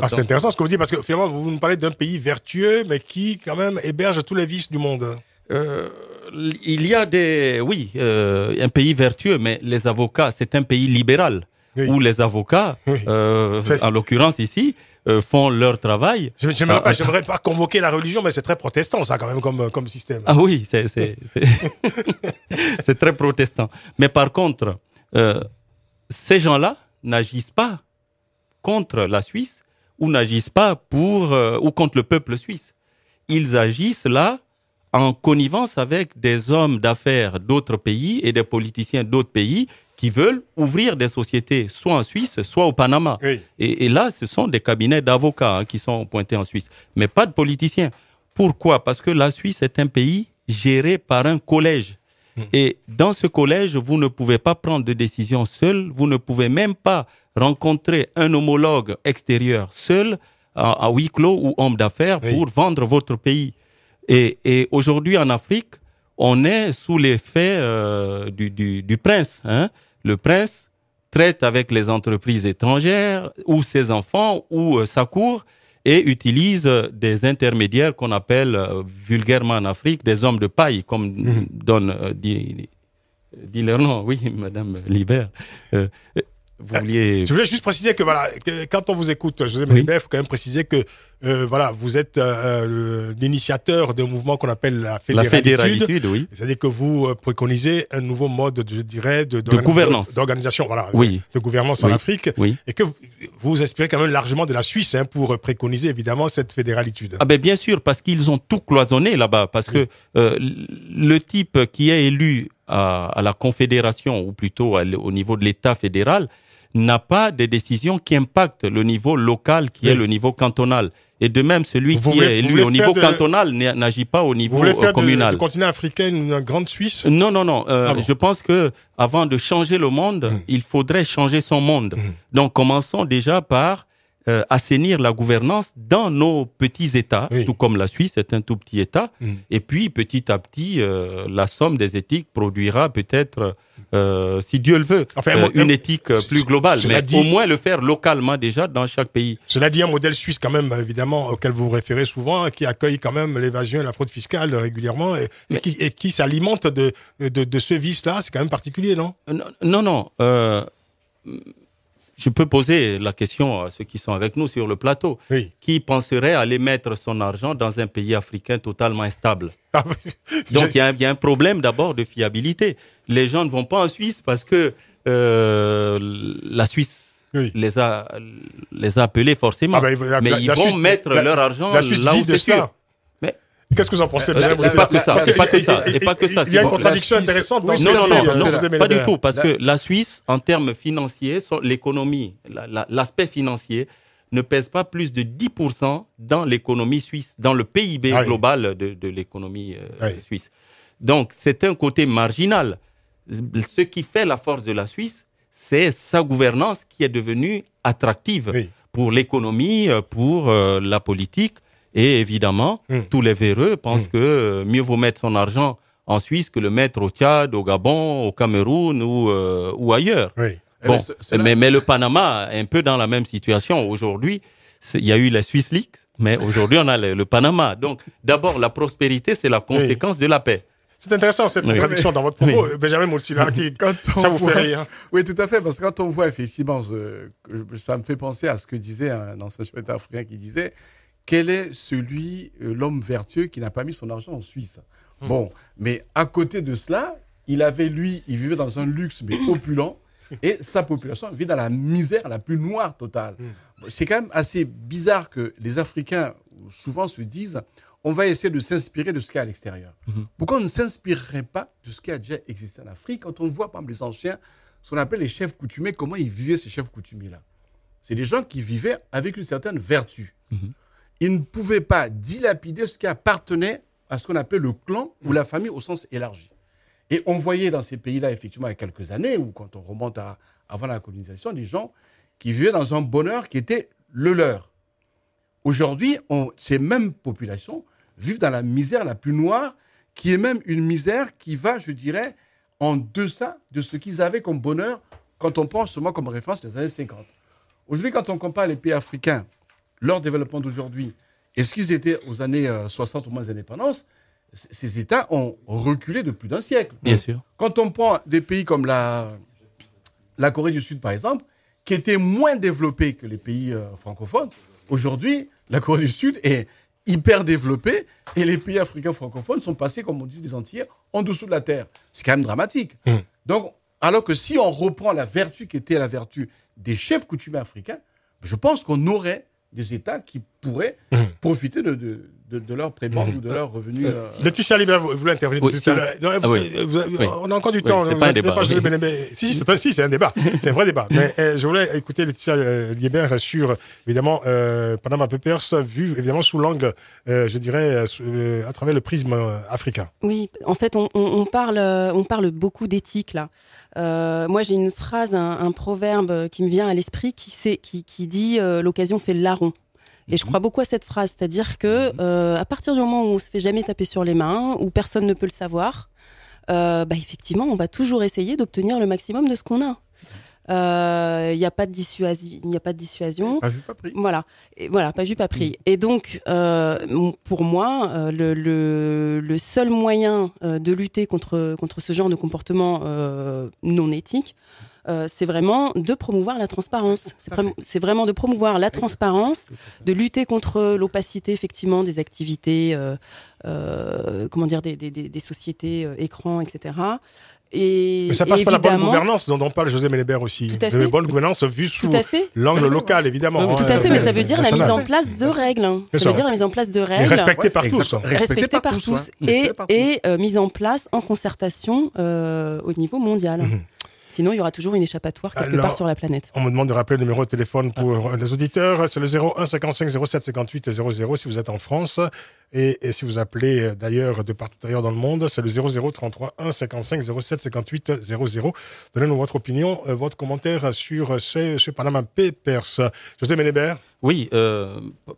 c'est intéressant ce que vous dites, parce que finalement, vous nous parlez d'un pays vertueux, mais qui, quand même, héberge tous les vices du monde. Il y a un pays vertueux, mais les avocats, c'est un pays libéral, où les avocats, en l'occurrence ici, font leur travail. J'aimerais pas convoquer la religion, mais c'est très protestant, ça, quand même, comme système. Ah oui, c'est c'est très protestant. Mais par contre, ces gens-là n'agissent pas contre la Suisse ou n'agissent pas ou contre le peuple suisse. Ils agissent là en connivence avec des hommes d'affaires d'autres pays et des politiciens d'autres pays qui veulent ouvrir des sociétés soit en Suisse, soit au Panama. Et là, ce sont des cabinets d'avocats qui sont pointés en Suisse, mais pas de politiciens. Pourquoi? Parce que la Suisse est un pays géré par un collège. Et dans ce collège, vous ne pouvez pas prendre de décision seul, vous ne pouvez même pas rencontrer un homologue extérieur seul, à huis clos ou homme d'affaires, pour vendre votre pays. Et aujourd'hui en Afrique, on est sous l'effet du prince. Le prince traite avec les entreprises étrangères, ou ses enfants, ou sa cour, et utilise des intermédiaires qu'on appelle vulgairement en Afrique des hommes de paille, comme dit leur nom. Oui, Madame Libert. Vous vouliez... Je voulais juste préciser que quand on vous écoute, José Libert, il faut quand même préciser que vous êtes l'initiateur d'un mouvement qu'on appelle la fédéralitude. Oui. C'est-à-dire que vous préconisez un nouveau mode, je dirais, de gouvernance, d'organisation, de gouvernance en Afrique, et que vous vous inspirez quand même largement de la Suisse pour préconiser évidemment cette fédéralitude. Ah ben bien sûr, parce qu'ils ont tout cloisonné là-bas, parce que le type qui est élu à la confédération, ou plutôt au niveau de l'État fédéral, n'a pas de décisions qui impactent le niveau local, qui est le niveau cantonal. Et de même, celui qui est élu au niveau cantonal n'agit pas au niveau communal. Vous voulez faire du continent africain une grande Suisse? Non. Je pense que avant de changer le monde, il faudrait changer son monde. Donc, commençons déjà par assainir la gouvernance dans nos petits États, tout comme la Suisse est un tout petit État. Et puis, petit à petit, la somme des éthiques produira peut-être, si Dieu le veut, une éthique plus globale. Mais au moins le faire localement déjà dans chaque pays. Cela dit, un modèle suisse quand même, évidemment, auquel vous vous référez souvent, qui accueille quand même l'évasion et la fraude fiscale régulièrement, et qui s'alimente de ce vice-là. C'est quand même particulier, non? Non. Je peux poser la question à ceux qui sont avec nous sur le plateau. Qui penserait aller mettre son argent dans un pays africain totalement instable? Donc il y a un problème d'abord de fiabilité. Les gens ne vont pas en Suisse parce que la Suisse les a appelés forcément. Mais ils vont mettre leur argent là où c'est sûr. Qu'est-ce que vous en pensez? Pas que ça. Il y a une contradiction intéressante dans Non, pas du tout. Parce que la Suisse, en termes financiers, l'économie, l'aspect financier, ne pèse pas plus de 10% dans l'économie suisse, dans le PIB global de l'économie suisse. Donc, c'est un côté marginal. Ce qui fait la force de la Suisse, c'est sa gouvernance qui est devenue attractive pour l'économie, pour la politique. Et évidemment, tous les véreux pensent que mieux vaut mettre son argent en Suisse que le mettre au Tchad, au Gabon, au Cameroun ou ailleurs. Bon, mais le Panama est un peu dans la même situation. Aujourd'hui, il y a eu la Swiss Leaks, mais aujourd'hui, on a le Panama. Donc, d'abord, la prospérité, c'est la conséquence de la paix. C'est intéressant cette contradiction dans votre propos, Benjamin Moutsila, ça vous fait rire. Oui, tout à fait, parce que quand on voit effectivement, ça me fait penser à ce que disait un ancien chef d'État africain qui disait: quel est l'homme vertueux qui n'a pas mis son argent en Suisse? Bon, mais à côté de cela, il vivait dans un luxe mais opulent, et sa population vit dans la misère la plus noire totale. C'est quand même assez bizarre que les Africains souvent se disent: on va essayer de s'inspirer de ce qu'il y a à l'extérieur. Pourquoi on ne s'inspirerait pas de ce qui a déjà existé en Afrique quand on voit, par exemple, les anciens, ce qu'on appelle les chefs coutumiers, comment ils vivaient ces chefs coutumiers-là? C'est des gens qui vivaient avec une certaine vertu. Ils ne pouvaient pas dilapider ce qui appartenait à ce qu'on appelle le clan ou la famille au sens élargi. Et on voyait dans ces pays-là, effectivement, il y a quelques années, ou quand on remonte avant la colonisation, des gens qui vivaient dans un bonheur qui était le leur. Aujourd'hui, ces mêmes populations vivent dans la misère la plus noire, qui est même une misère qui va, je dirais, en deçà de ce qu'ils avaient comme bonheur quand on pense seulement comme référence les années 50. Aujourd'hui, quand on compare les pays africains, leur développement d'aujourd'hui, et ce qu'ils étaient aux années 60 au moment des indépendances, ces États ont reculé de plus d'un siècle. Bien sûr. Quand on prend des pays comme la Corée du Sud, par exemple, qui étaient moins développés que les pays francophones, aujourd'hui, la Corée du Sud est hyper développée et les pays africains francophones sont passés, comme on dit des Antillais, en dessous de la terre. C'est quand même dramatique. Donc, alors que si on reprend la vertu qui était la vertu des chefs coutumiers africains, je pense qu'on aurait des États qui pourraient profiter de leur prébende ou de leurs revenus. Laetitia Libert, vous voulez intervenir Oui, On a encore du temps. C'est pas un débat. Si, c'est un débat. C'est un vrai débat. Mais je voulais écouter Laetitia Libert sur, évidemment, Panama Papers, vu évidemment sous l'angle, je dirais, à travers le prisme africain. Oui, en fait, on parle beaucoup d'éthique, là. Moi, j'ai une phrase, un proverbe qui me vient à l'esprit qui dit l'occasion fait le larron. Et je crois beaucoup à cette phrase, c'est-à-dire que à partir du moment où on se fait jamais taper sur les mains, où personne ne peut le savoir, effectivement, on va toujours essayer d'obtenir le maximum de ce qu'on a. Il n'y a pas de dissuasion. Pas vu, pas pris. Voilà, pas vu, pas pris. Et donc, pour moi, le seul moyen de lutter contre ce genre de comportement non éthique, c'est vraiment de promouvoir la transparence. C'est vraiment de promouvoir la transparence, de lutter contre l'opacité effectivement des activités, des sociétés écrans, etc. Mais ça passe par la bonne gouvernance dont parle José Ménébert aussi. De bonne gouvernance vue sous l'angle local, évidemment. Tout à fait, mais ça veut dire la mise en place de règles. Ça veut dire la mise en place de règles. Respectées par tous. Respectées par tous. Et mise en place en concertation au niveau mondial. Sinon, il y aura toujours une échappatoire quelque part sur la planète. On me demande de rappeler le numéro de téléphone pour les auditeurs. C'est le 01 55 07 58 00 si vous êtes en France. Et si vous appelez d'ailleurs de partout ailleurs dans le monde, c'est le 00 33 1 55 07 58 00. Donnez-nous votre opinion, votre commentaire sur ce Panama Papers. José Ménébert. Oui,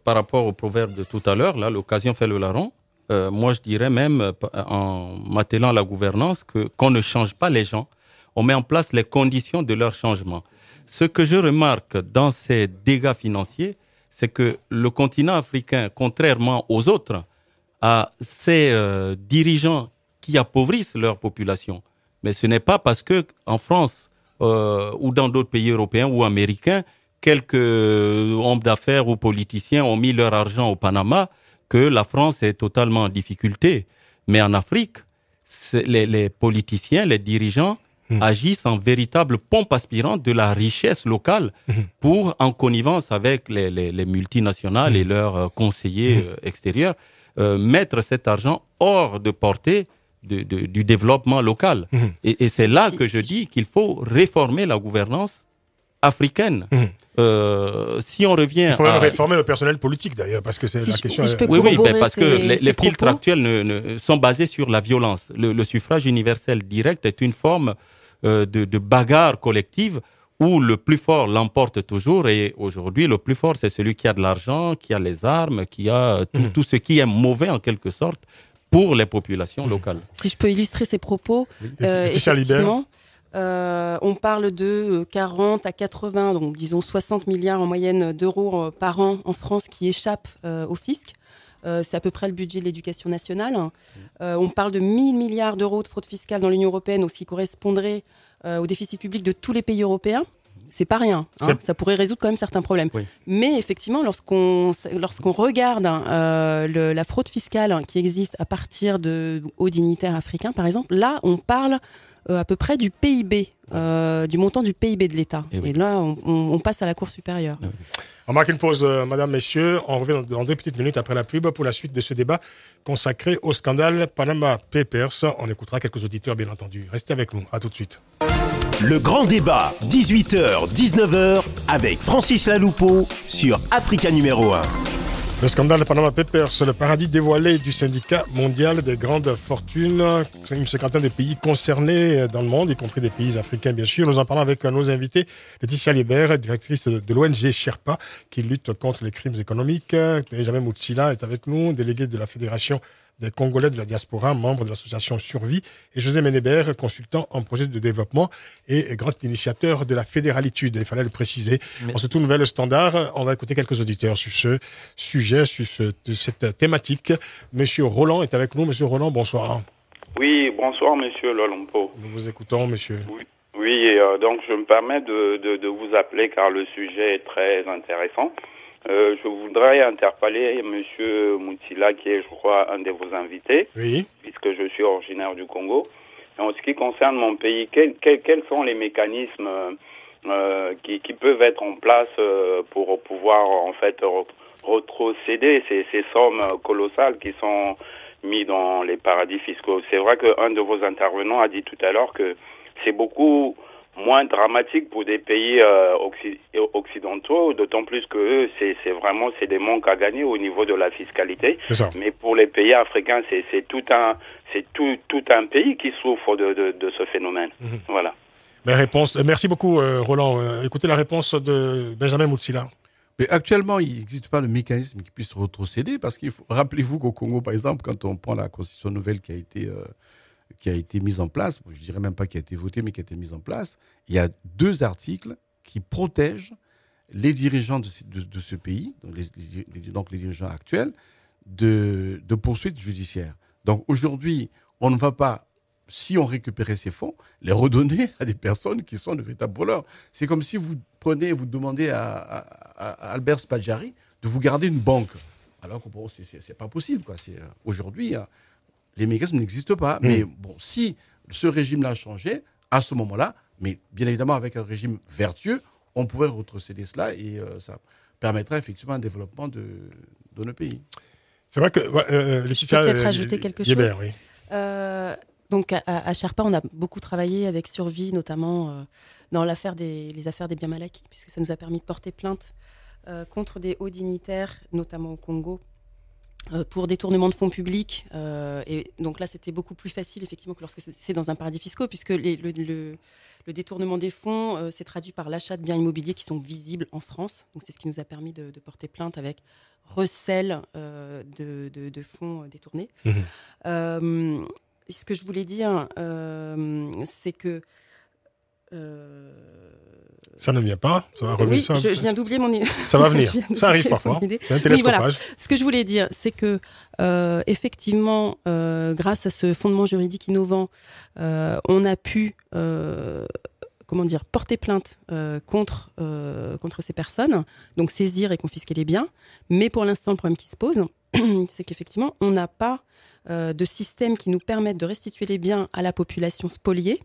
par rapport au proverbe de tout à l'heure, là, l'occasion fait le larron. Moi, je dirais même, en m'attelant à la gouvernance, qu'on ne change pas les gens. On met en place les conditions de leur changement. Ce que je remarque dans ces dégâts financiers, c'est que le continent africain, contrairement aux autres, a ces dirigeants qui appauvrissent leur population. Mais ce n'est pas parce que en France ou dans d'autres pays européens ou américains, quelques hommes d'affaires ou politiciens ont mis leur argent au Panama que la France est totalement en difficulté. Mais en Afrique, les politiciens, les dirigeants agissent en véritable pompe aspirante de la richesse locale pour, en connivence avec les multinationales et leurs conseillers extérieurs, mettre cet argent hors de portée du développement local. Et c'est là que je dis qu'il faut réformer la gouvernance africaine. Si on revient il faut même réformer le personnel politique d'ailleurs, parce que c'est la question. Oui, parce que les filtres actuels sont basés sur la violence. Le suffrage universel direct est une forme de bagarre collective où le plus fort l'emporte toujours. Et aujourd'hui, le plus fort, c'est celui qui a de l'argent, qui a les armes, qui a tout ce qui est mauvais en quelque sorte pour les populations locales. Si je peux illustrer ces propos, effectivement. On parle de 40 à 80, donc disons 60 milliards en moyenne d'euros par an en France qui échappent au fisc. C'est à peu près le budget de l'éducation nationale. On parle de 1000 milliards d'euros de fraude fiscale dans l'Union européenne, ce qui correspondrait au déficit public de tous les pays européens. C'est pas rien. Ça pourrait résoudre quand même certains problèmes. Oui. Mais effectivement, lorsqu'on regarde la fraude fiscale qui existe à partir de hauts dignitaires africains, par exemple, là, on parle à peu près du PIB, du montant du PIB de l'État. Et là, on passe à la Cour supérieure. On marque une pause, madame, messieurs. On revient dans 2 petites minutes après la pub pour la suite de ce débat consacré au scandale Panama Papers. On écoutera quelques auditeurs, bien entendu. Restez avec nous. À tout de suite. Le grand débat, 18h, 19h, avec Francis Laloupeau sur Africa numéro 1. Le scandale de Panama Papers, le paradis dévoilé du syndicat mondial des grandes fortunes. C'est une cinquantaine de pays concernés dans le monde, y compris des pays africains, bien sûr. Nous en parlons avec nos invités. Laetitia Liebert, directrice de l'ONG Sherpa, qui lutte contre les crimes économiques. Benjamin Moutsila est avec nous, délégué de la Fédération des Congolais de la diaspora, membre de l'association Survie, et José Ménébert, consultant en projet de développement et grand initiateur de la fédéralitude. Il fallait le préciser. On se tourne vers le standard. On va écouter quelques auditeurs sur ce sujet, sur cette thématique. Monsieur Roland est avec nous. Monsieur Roland, bonsoir. Oui, bonsoir, monsieur Lolompo. Nous vous écoutons, monsieur. Oui, donc je me permets de vous appeler car le sujet est très intéressant. Je voudrais interpeller monsieur Moutsila, qui est, je crois, un de vos invités, Oui. puisque je suis originaire du Congo. Et en ce qui concerne mon pays, quels sont les mécanismes qui peuvent être en place pour pouvoir, en fait, retrocéder ces sommes colossales qui sont mises dans les paradis fiscaux? C'est vrai qu'un de vos intervenants a dit tout à l'heure que c'est beaucoup moins dramatique pour des pays occidentaux, d'autant plus que eux, c'est des manques à gagner au niveau de la fiscalité. C'est ça. Mais pour les pays africains, c'est tout un pays qui souffre de ce phénomène. Voilà. Merci beaucoup, Roland. Écoutez la réponse de Benjamin Moutsila. Mais actuellement, il n'existe pas de mécanisme qui puisse retrocéder parce rappelez-vous qu'au Congo, par exemple, quand on prend la constitution nouvelle qui a été mise en place, je dirais même pas qui a été votée, mais qui a été mise en place, il y a 2 articles qui protègent les dirigeants de ce pays, donc les dirigeants actuels, de poursuites judiciaires. Donc aujourd'hui, on ne va pas, si on récupérait ces fonds, les redonner à des personnes qui sont de véritables voleurs. C'est comme si vous demandez à Albert Spaggiari de vous garder une banque. Alors que bon, c'est pas possible, quoi. Aujourd'hui, les mécanismes n'existent pas. Mais bon, si ce régime-là a changé, à ce moment-là, mais bien évidemment avec un régime vertueux, on pourrait retrocéder cela et ça permettrait effectivement un développement de nos pays. C'est vrai que... Je peux peut-être ajouter quelque chose. Oui. Donc à Sherpa, on a beaucoup travaillé avec Survie, notamment dans les affaires des biens mal acquis, puisque ça nous a permis de porter plainte contre des hauts dignitaires, notamment au Congo, pour détournement de fonds publics. Et donc là, c'était beaucoup plus facile, effectivement, que lorsque c'est dans un paradis fiscal, puisque le détournement des fonds s'est traduit par l'achat de biens immobiliers qui sont visibles en France. Donc c'est ce qui nous a permis de porter plainte avec recel de fonds détournés. Ce que je voulais dire, c'est que... Ça ne vient pas, ça va revenir. Oui, je viens d'oublier mon... Ça va venir, ça arrive parfois. C'est un télescopage. Voilà. Ce que je voulais dire, c'est que effectivement, grâce à ce fondement juridique innovant, on a pu porter plainte contre ces personnes, donc saisir et confisquer les biens. Mais pour l'instant, le problème qui se pose, c'est qu'effectivement, on n'a pas de système qui nous permette de restituer les biens à la population spoliée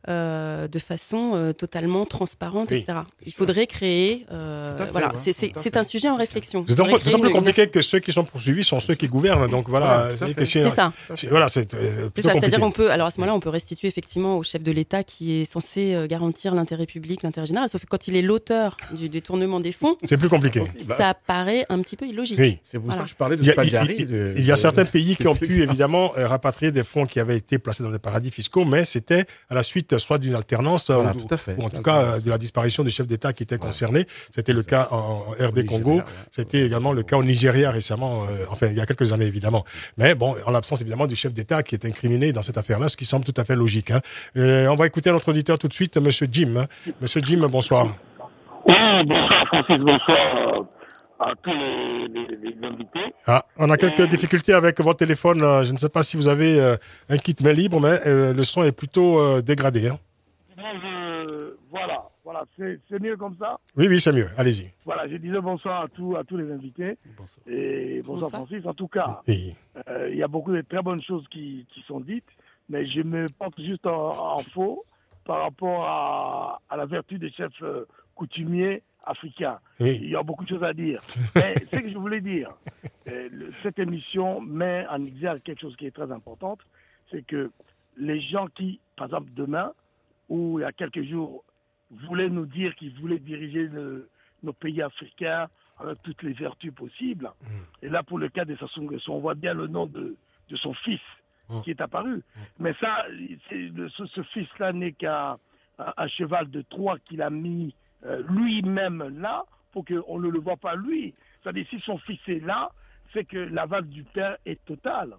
de façon totalement transparente, Oui, etc. Il faudrait créer... voilà, c'est un sujet en réflexion. C'est d'autant plus compliqué que ceux qui sont poursuivis sont ceux qui gouvernent. Donc voilà, c'est ça. Voilà, c'est ça. C'est-à-dire qu'on peut, alors à ce moment-là, on peut restituer effectivement au chef de l'État qui est censé garantir l'intérêt public, l'intérêt général. Sauf que quand il est l'auteur du détournement des fonds, c'est plus compliqué. Ça paraît un petit peu illogique. Oui. C'est pour ça que je parlais de Spaggiari. Il y a certains pays qui ont pu évidemment rapatrier des fonds qui avaient été placés dans des paradis fiscaux, mais c'était à la suite soit d'une alternance, voilà, ou en tout cas de la disparition du chef d'État qui était concerné. C'était le cas en RD Congo, c'était également le cas au Nigeria récemment, il y a quelques années évidemment. Mais bon, en l'absence évidemment du chef d'État qui est incriminé dans cette affaire-là, ce qui semble tout à fait logique. On va écouter notre auditeur tout de suite, Monsieur Jim. Monsieur Jim, bonsoir. Oui, bonsoir Francis, bonsoir à tous les invités. On a quelques difficultés avec votre téléphone. Je ne sais pas si vous avez un kit main libre, mais le son est plutôt dégradé. Voilà, c'est mieux comme ça? Oui, c'est mieux. Allez-y. Voilà, je disais bonsoir à tous les invités. Bonsoir. Et bonsoir Francis. En tout cas, oui. Il y a beaucoup de très bonnes choses qui sont dites, mais je me porte juste en faux par rapport à la vertu des chefs coutumiers africains. Oui. Il y a beaucoup de choses à dire. Mais ce que je voulais dire, cette émission met en exergue quelque chose qui est très important, c'est que les gens qui, par exemple, demain, ou il y a quelques jours, voulaient nous dire qu'ils voulaient diriger nos pays africains avec toutes les vertus possibles. Et là, pour le cas de Sassou Nguesso, on voit bien le nom de son fils qui est apparu. Mais ça, ce fils-là n'est qu'un cheval de Troie qu'il a mis lui-même là pour qu'on ne le voit pas lui. C'est-à-dire, si son fils est là, c'est que l'aval du père est total.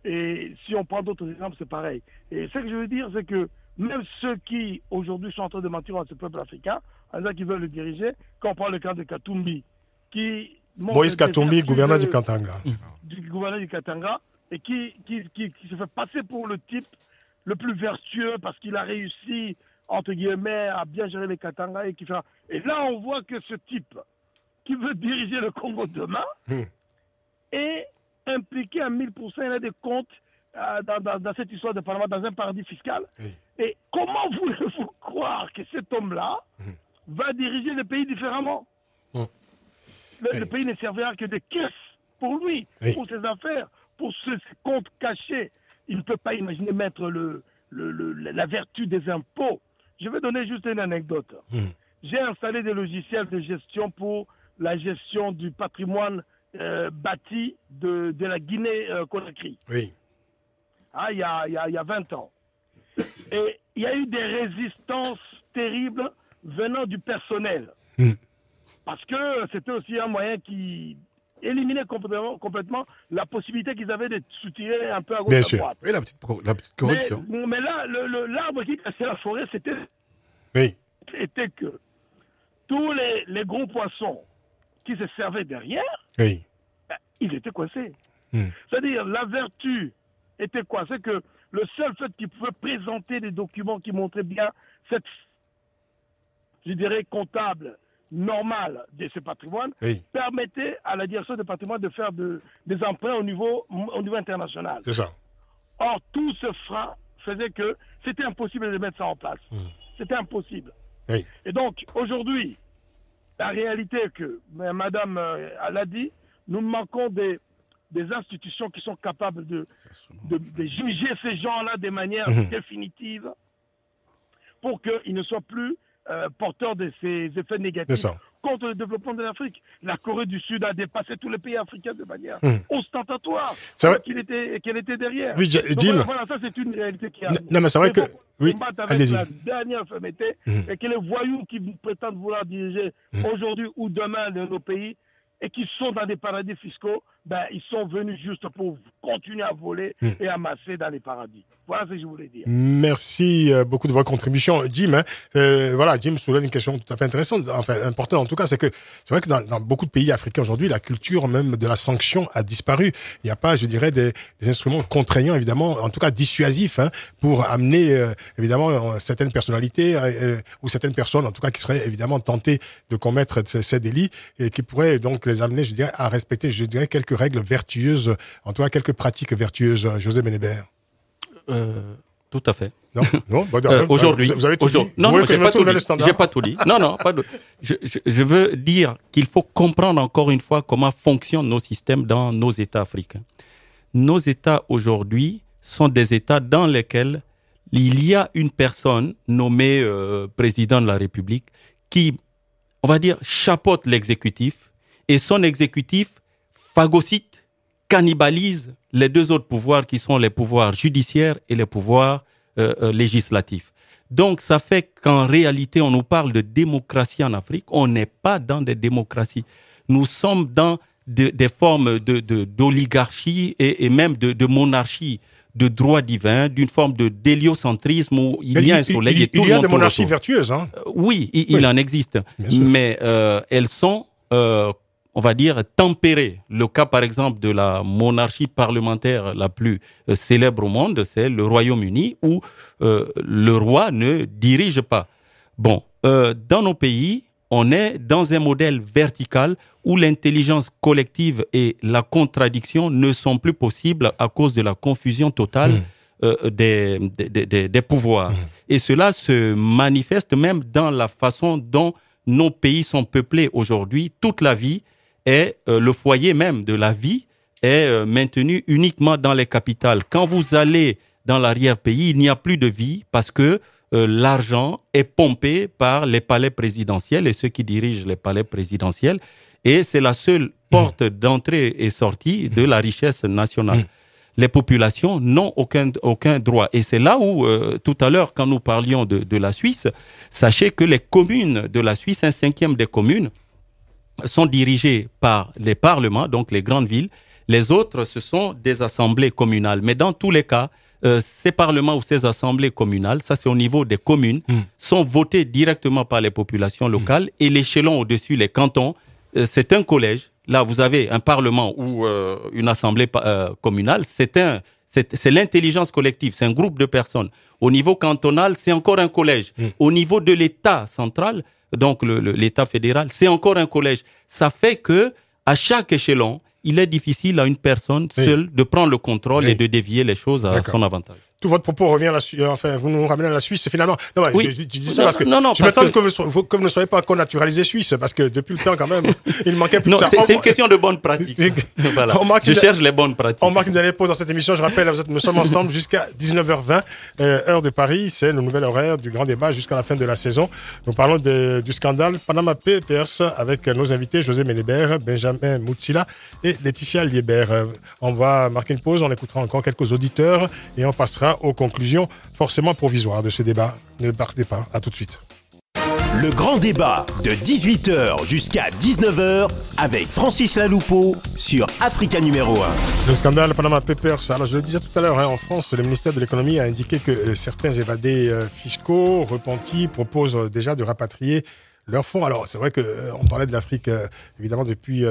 Et si on prend d'autres exemples, c'est pareil. Et ce que je veux dire, c'est que même ceux qui, aujourd'hui, sont en train de mentir à ce peuple africain, en disant qu'ils veulent le diriger, quand on prend le cas de Katumbi, qui... Moïse Katumbi, gouverneur du Katanga. Du gouverneur du Katanga, et qui se fait passer pour le type le plus vertueux parce qu'il a réussi, entre guillemets, à bien gérer les Katanga. Et là, on voit que ce type qui veut diriger le Congo demain est impliqué à 1000%. Il a des comptes dans cette histoire de Panama, dans un paradis fiscal. Et comment voulez-vous croire que cet homme-là va diriger le pays différemment? Le pays ne servira que de caisse pour lui, pour ses affaires, pour ses comptes cachés. Il ne peut pas imaginer mettre la vertu des impôts. Je vais donner juste une anecdote. J'ai installé des logiciels de gestion pour la gestion du patrimoine bâti de la Guinée-Conakry. Il y a 20 ans. Et il y a eu des résistances terribles venant du personnel. Parce que c'était aussi un moyen qui éliminait complètement la possibilité qu'ils avaient de soutirer un peu à gauche à droite. Oui, la petite corruption. Mais là, l'arbre qui cassait la forêt, c'était que tous les gros poissons qui se servaient derrière, ils étaient coincés. C'est-à-dire, la vertu était quoi? C'est que le seul fait qu'ils pouvaient présenter des documents qui montraient bien cette, je dirais, comptable normale de ce patrimoine permettait à la direction du patrimoine de faire des emprunts au niveau international. C'est ça. Or, tout ce frein faisait que c'était impossible de mettre ça en place. C'était impossible. Et donc, aujourd'hui, la réalité est que, Madame l'a dit, nous manquons des institutions qui sont capables de juger ces gens-là de manière définitive pour qu'ils ne soient plus porteurs de ces effets négatifs contre le développement de l'Afrique. La Corée du Sud a dépassé tous les pays africains de manière ostentatoire qu'elle était derrière. Oui, Jim. Voilà, ça c'est une réalité qui a... Non, mais c'est vrai que... Oui, allez-y. La dernière fermeté, et que les voyous qui prétendent vouloir diriger aujourd'hui ou demain de nos pays et qui sont dans des paradis fiscaux, ils sont venus juste pour continuer à voler et amasser dans les paradis. Voilà ce que je voulais dire. Merci beaucoup de votre contribution, Jim. Voilà, Jim soulève une question tout à fait intéressante, enfin importante en tout cas, c'est vrai que dans beaucoup de pays africains aujourd'hui, la culture même de la sanction a disparu. Il n'y a pas, je dirais, des instruments contraignants, évidemment, en tout cas dissuasifs, pour amener évidemment certaines personnalités ou certaines personnes, en tout cas, qui seraient évidemment tentées de commettre ces délits et qui pourraient donc les amener, je dirais, à respecter, je dirais, quelques règles vertueuses, en tout cas quelques pratiques vertueuses. José Benébert. Tout à fait. Non, aujourd'hui, vous avez tout dit. Non, j'ai pas tout dit. Non, je veux dire qu'il faut comprendre encore une fois comment fonctionnent nos systèmes dans nos États africains. Nos États aujourd'hui sont des États dans lesquels il y a une personne nommée président de la République qui, on va dire, chapeaute l'exécutif et son exécutif phagocyte, cannibalise les deux autres pouvoirs qui sont les pouvoirs judiciaires et les pouvoirs législatifs. Donc, ça fait qu'en réalité, on nous parle de démocratie en Afrique. On n'est pas dans des démocraties. Nous sommes dans des formes d'oligarchie et même de monarchie, de droit divin, d'une forme de d'héliocentrisme où il y a un soleil et tout le monde. Il y a des monarchies vertueuses, hein? Oui, il en existe. Mais elles sont... on va dire, tempéré. Le cas, par exemple, de la monarchie parlementaire la plus célèbre au monde, c'est le Royaume-Uni, où le roi ne dirige pas. Bon, dans nos pays, on est dans un modèle vertical où l'intelligence collective et la contradiction ne sont plus possibles à cause de la confusion totale des pouvoirs. Et cela se manifeste même dans la façon dont nos pays sont peuplés aujourd'hui. Toute la vie et le foyer même de la vie est maintenu uniquement dans les capitales. Quand vous allez dans l'arrière-pays, il n'y a plus de vie parce que l'argent est pompé par les palais présidentiels et ceux qui dirigent les palais présidentiels. Et c'est la seule porte d'entrée et sortie de la richesse nationale. Les populations n'ont aucun droit. Et c'est là où, tout à l'heure, quand nous parlions de la Suisse, sachez que les communes de la Suisse, 1/5 des communes, sont dirigées par les parlements, donc les grandes villes. Les autres, ce sont des assemblées communales. Mais dans tous les cas, ces parlements ou ces assemblées communales, ça c'est au niveau des communes, sont votés directement par les populations locales et l'échelon au-dessus, les cantons, c'est un collège. Là, vous avez un parlement ou une assemblée communale, c'est l'intelligence collective, c'est un groupe de personnes. Au niveau cantonal, c'est encore un collège. Au niveau de l'État central, donc l'État fédéral, c'est encore un collège. Ça fait que à chaque échelon, il est difficile à une personne seule de prendre le contrôle et de dévier les choses à son avantage. Tout votre propos revient à la Suisse, enfin, vous nous ramenez à la Suisse, finalement. Non, oui. je dis ça parce que je m'attends que vous ne soyez pas encore naturalisé suisse, parce que depuis le temps, quand même, il manquait plus de ça. C'est une question de bonne pratique. Voilà. Je cherche les bonnes pratiques. On marque une dernière pause dans cette émission. Je rappelle, nous sommes ensemble jusqu'à 19h20, heure de Paris. C'est le nouvel horaire du grand débat jusqu'à la fin de la saison. Nous parlons du scandale Panama Papers avec nos invités José Ménébert, Benjamin Moutsila et Laetitia Liébert. On va marquer une pause, on écoutera encore quelques auditeurs et on passera aux conclusions forcément provisoires de ce débat. Ne partez pas, à tout de suite. Le grand débat de 18h jusqu'à 19h avec Francis Laloupeau sur Africa numéro 1. Le scandale Panama Papers. Alors je le disais tout à l'heure, en France, le ministère de l'économie a indiqué que certains évadés fiscaux repentis proposent déjà de rapatrier leurs fonds. Alors, c'est vrai qu'on parlait de l'Afrique, évidemment, depuis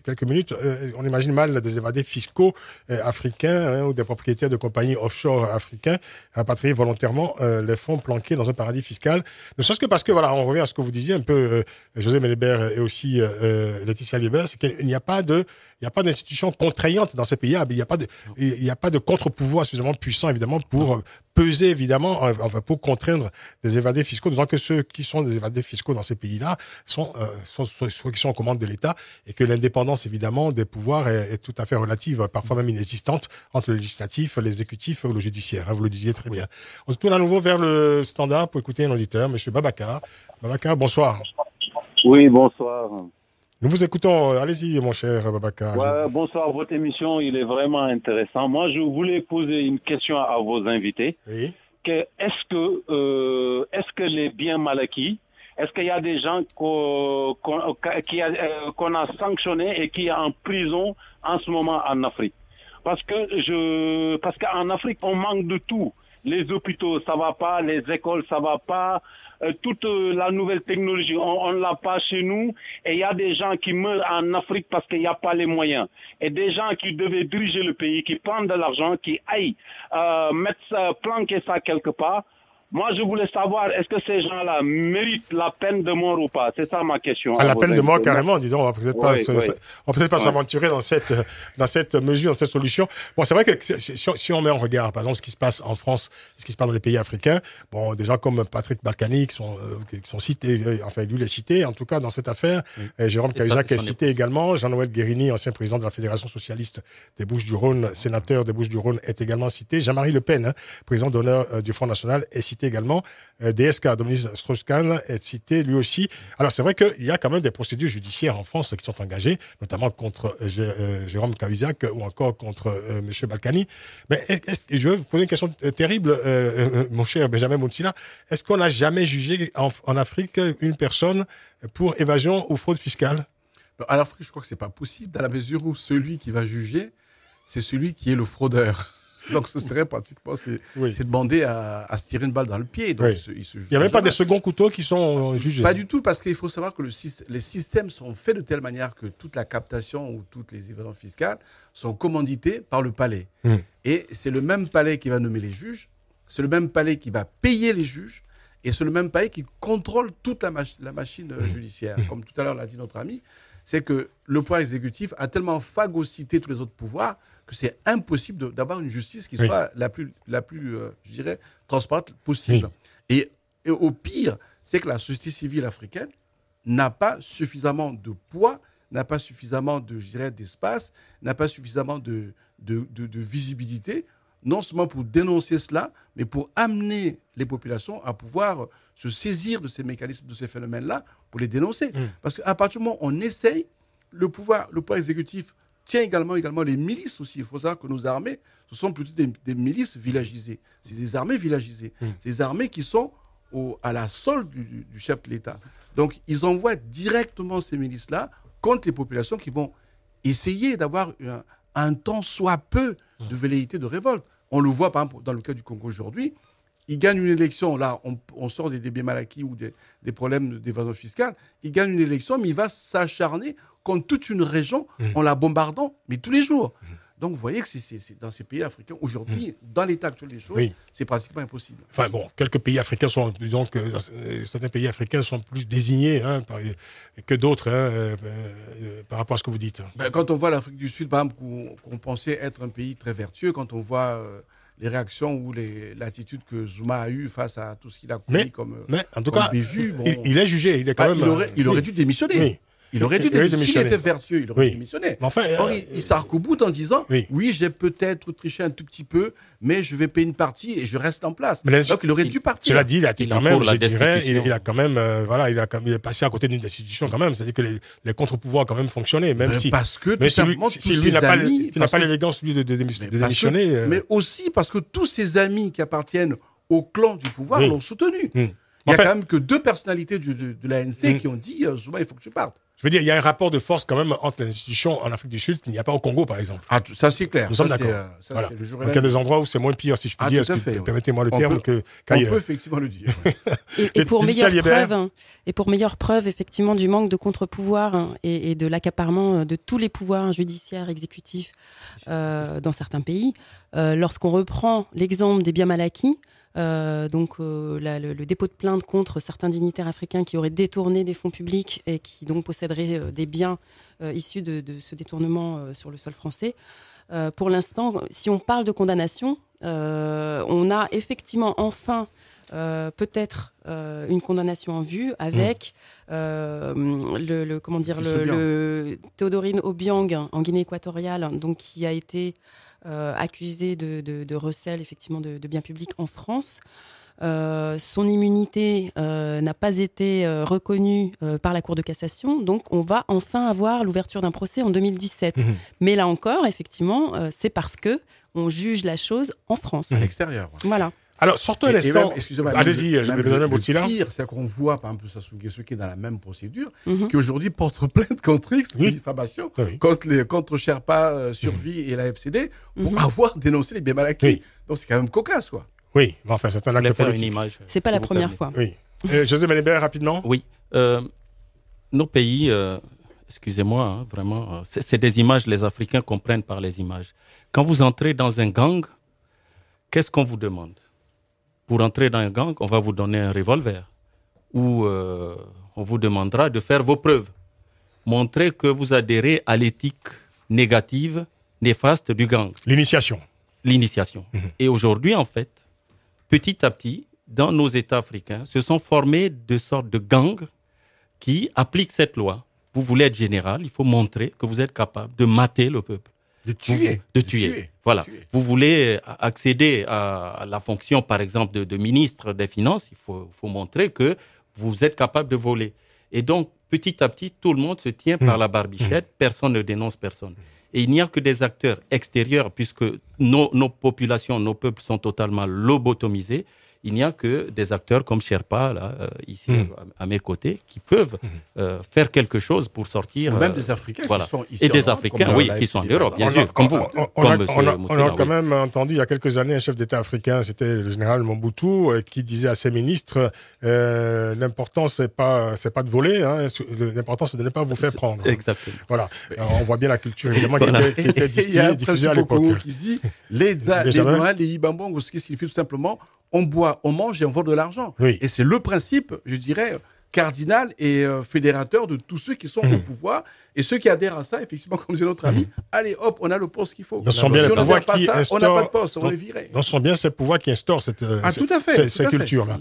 quelques minutes. On imagine mal des évadés fiscaux africains ou des propriétaires de compagnies offshore africains rapatrier volontairement les fonds planqués dans un paradis fiscal. Ne serait-ce que parce que, voilà, on revient à ce que vous disiez un peu, José Ménébert et aussi Laetitia Liébert, c'est qu'il n'y a pas d'institution contraignante dans ces pays. Il n'y a pas de contre-pouvoir suffisamment puissant, évidemment, pour peser, évidemment, pour contraindre des évadés fiscaux, d'autant que ceux qui sont des évadés fiscaux dans ces pays-là sont ceux qui sont aux commandes de l'État et que l'indépendance, évidemment, des pouvoirs est tout à fait relative, parfois même inexistante, entre le législatif, l'exécutif ou le judiciaire. Vous le disiez très bien. On se tourne à nouveau vers le standard pour écouter un auditeur, M. Babacar. Babacar, bonsoir. Oui, bonsoir. Nous vous écoutons. Allez-y, mon cher Babacar. Ouais, bonsoir. Votre émission, il est vraiment intéressant. Moi, je voulais poser une question à vos invités. Oui. Est-ce que les biens mal acquis, est-ce qu'il y a des gens qu'on a sanctionnés et qui sont en prison en ce moment en Afrique? Parce qu'en Afrique, on manque de tout. Les hôpitaux, ça va pas. Les écoles, ça va pas. Toute la nouvelle technologie, on l'a pas chez nous. Et il y a des gens qui meurent en Afrique parce qu'il n'y a pas les moyens. Et des gens qui devaient diriger le pays, qui prennent de l'argent, qui aillent planquer ça quelque part. Moi, je voulais savoir, est-ce que ces gens-là méritent la peine de mort ou pas? C'est ça ma question. La peine de mort, carrément, disons. On va peut-être pas s'aventurer dans cette mesure, dans cette solution. Bon, c'est vrai que si on met en regard, par exemple, ce qui se passe en France, ce qui se passe dans les pays africains, bon, des gens comme Patrick Balkany qui sont cités, enfin, lui, il est cité, en tout cas, dans cette affaire. Jérôme Cahuzac est cité également. Jean-Noël Guérini, ancien président de la Fédération socialiste des Bouches-du-Rhône, sénateur des Bouches-du-Rhône, est également cité. Jean-Marie Le Pen, président d'honneur du Front National, est cité également. DSK, Dominique Strauss-Kahn, est cité lui aussi. Alors c'est vrai qu'il y a quand même des procédures judiciaires en France qui sont engagées, notamment contre Jérôme Cahuzac ou encore contre M. Balkany. Mais je veux vous poser une question terrible, mon cher Benjamin Moutsila. Est-ce qu'on n'a jamais jugé en Afrique une personne pour évasion ou fraude fiscale? En Afrique, je crois que c'est pas possible, dans la mesure où celui qui va juger, c'est celui qui est le fraudeur. Donc, ce serait pratiquement, c'est demander à se tirer une balle dans le pied. Donc, il n'y a même pas des seconds couteaux qui sont jugés. Pas du tout, parce qu'il faut savoir que les systèmes sont faits de telle manière que toute la captation ou toutes les évasions fiscales sont commandités par le palais. Et c'est le même palais qui va nommer les juges, c'est le même palais qui va payer les juges, et c'est le même palais qui contrôle toute la machine judiciaire. Comme tout à l'heure l'a dit notre ami, c'est que le pouvoir exécutif a tellement phagocyté tous les autres pouvoirs que c'est impossible d'avoir une justice qui soit la plus je dirais, transparente possible. Et au pire, c'est que la société civile africaine n'a pas suffisamment de poids, n'a pas suffisamment d'espace, n'a pas suffisamment de visibilité non seulement pour dénoncer cela, mais pour amener les populations à pouvoir se saisir de ces mécanismes, de ces phénomènes-là, pour les dénoncer. Parce qu'à partir du moment où on essaye, le pouvoir exécutif tient également les milices aussi. Il faut savoir que nos armées, ce sont plutôt des milices villagisées. C'est des armées villagisées. C'est des armées qui sont à la solde du chef de l'État. Donc, ils envoient directement ces milices-là contre les populations qui vont essayer d'avoir un temps soit peu de velléité de révolte. On le voit, par exemple, dans le cas du Congo aujourd'hui. Ils gagnent une élection, là, on sort des biens mal acquis ou des problèmes d'évasion fiscale. Ils gagnent une élection, mais il va s'acharner contre toute une région en la bombardant, mais tous les jours. Donc, vous voyez que c'est dans ces pays africains, aujourd'hui, dans l'état actuel des choses, c'est pratiquement impossible. Enfin bon, quelques pays africains sont, disons que certains pays africains sont plus désignés que d'autres par rapport à ce que vous dites. Quand on voit l'Afrique du Sud, par exemple, qu'on pensait être un pays très vertueux, quand on voit les réactions ou l'attitude que Zuma a eue face à tout ce qu'il a commis mais en tout cas, bévue, il est jugé, il est quand même... Il aurait dû démissionner. Oui. Il aurait dû démissionner. S'il était vertueux, il aurait démissionné. Mais enfin, or, il s'arc-boute en disant oui, j'ai peut-être triché un tout petit peu, mais je vais payer une partie et je reste en place. Donc il aurait dû partir. Cela dit, il a quand même, je dirais, il a quand même, il est passé à côté d'une institution quand même. C'est-à-dire que les contre-pouvoirs quand même fonctionnaient, même si. Parce que si lui n'a pas l'élégance lui de démissionner. Mais aussi parce que tous ses amis qui appartiennent au clan du pouvoir l'ont soutenu. Il y a quand même que 2 personnalités de l'ANC qui ont dit Zuma, il faut que tu partes. Je veux dire, il y a un rapport de force quand même entre les institutions en Afrique du Sud qu'il n'y a pas au Congo, par exemple. Ah, ça c'est clair. Nous sommes d'accord. Voilà. Donc il y a des endroits où c'est moins pire, si je puis dire. Permettez-moi le terme qu'ailleurs. On peut effectivement le dire. Et pour meilleure preuve, effectivement, du manque de contre-pouvoir et de l'accaparement de tous les pouvoirs judiciaires, exécutifs dans certains pays, lorsqu'on reprend l'exemple des biens mal acquis, le dépôt de plainte contre certains dignitaires africains qui auraient détourné des fonds publics et qui donc posséderaient des biens issus de ce détournement sur le sol français. Pour l'instant, si on parle de condamnation, on a effectivement enfin peut-être une condamnation en vue avec le Théodorine Obiang en Guinée équatoriale, donc qui a été accusé de recel effectivement de biens publics en France. Son immunité n'a pas été reconnue par la Cour de cassation, donc on va enfin avoir l'ouverture d'un procès en 2017. Mais là encore, effectivement, c'est parce que on juge la chose en France. À l'extérieur. Voilà. Alors, sortons un instant. Excusez-moi. Allez-y, le pire, c'est qu'on voit, par exemple, Sassou Nguesso qui est dans la même procédure, qui aujourd'hui porte plainte contre X, diffamation, contre Sherpa Survie et la FCD, pour avoir dénoncé les biens mal acquis. Donc, c'est quand même cocasse, quoi. Oui, mais enfin, c'est un acte politique. C'est pas la première fois. Oui. José Malébert, rapidement. Oui. Nos pays, excusez-moi, vraiment, c'est des images, les Africains comprennent par les images. Quand vous entrez dans un gang, qu'est-ce qu'on vous demande ? Pour entrer dans un gang, on va vous donner un revolver ou on vous demandera de faire vos preuves. Montrer que vous adhérez à l'éthique négative, néfaste du gang. L'initiation. Et aujourd'hui, en fait, petit à petit, dans nos États africains, se sont formés de sortes de gangs qui appliquent cette loi. Vous voulez être général, il faut montrer que vous êtes capable de mater le peuple. De tuer. Voilà. Vous voulez accéder à la fonction, par exemple, de ministre des Finances, il faut montrer que vous êtes capable de voler. Et donc, petit à petit, tout le monde se tient par la barbichette, personne ne dénonce personne. Et il n'y a que des acteurs extérieurs, puisque nos populations, nos peuples sont totalement lobotomisés. Il n'y a que des acteurs comme Sherpa, là, ici, à mes côtés, qui peuvent faire quelque chose pour sortir. Même des Africains qui sont ici. Et des Africains, qui sont en Europe, bien sûr, comme vous. On a quand même entendu il y a quelques années un chef d'État africain, c'était le général Mobutu, qui disait à ses ministres l'important, c'est pas de voler, l'important, c'est de ne pas vous faire prendre. Exactement. Voilà. On voit bien la culture, évidemment, qui était diffusée à l'époque. Qui dit les Noirs, les Ibambong, ce qui signifie tout simplement on boit, on mange et on vole de l'argent. Et c'est le principe, je dirais, cardinal et fédérateur de tous ceux qui sont au pouvoir. Et ceux qui adhèrent à ça, effectivement, comme disait notre ami, allez hop, on a le poste qu'il faut. Si on n'adhère pas ça, on n'a pas de poste, on est viré. Ce sont bien ces pouvoirs qui instaurent cette culture-là.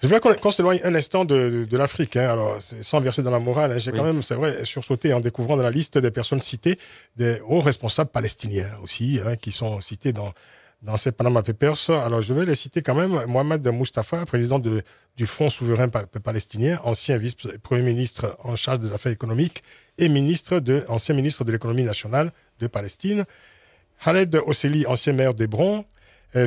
Je voulais qu'on s'éloigne un instant de l'Afrique. Alors, sans verser dans la morale, j'ai quand même, c'est vrai, sursauté en découvrant dans la liste des personnes citées des hauts responsables palestiniens aussi, qui sont cités dans dans ces Panama Papers. Alors, je vais les citer quand même. Mohamed Mustafa, président du Fonds souverain palestinien, ancien vice-premier ministre en charge des affaires économiques et ancien ministre de l'économie nationale de Palestine. Khaled Osseli, ancien maire d'Hébron.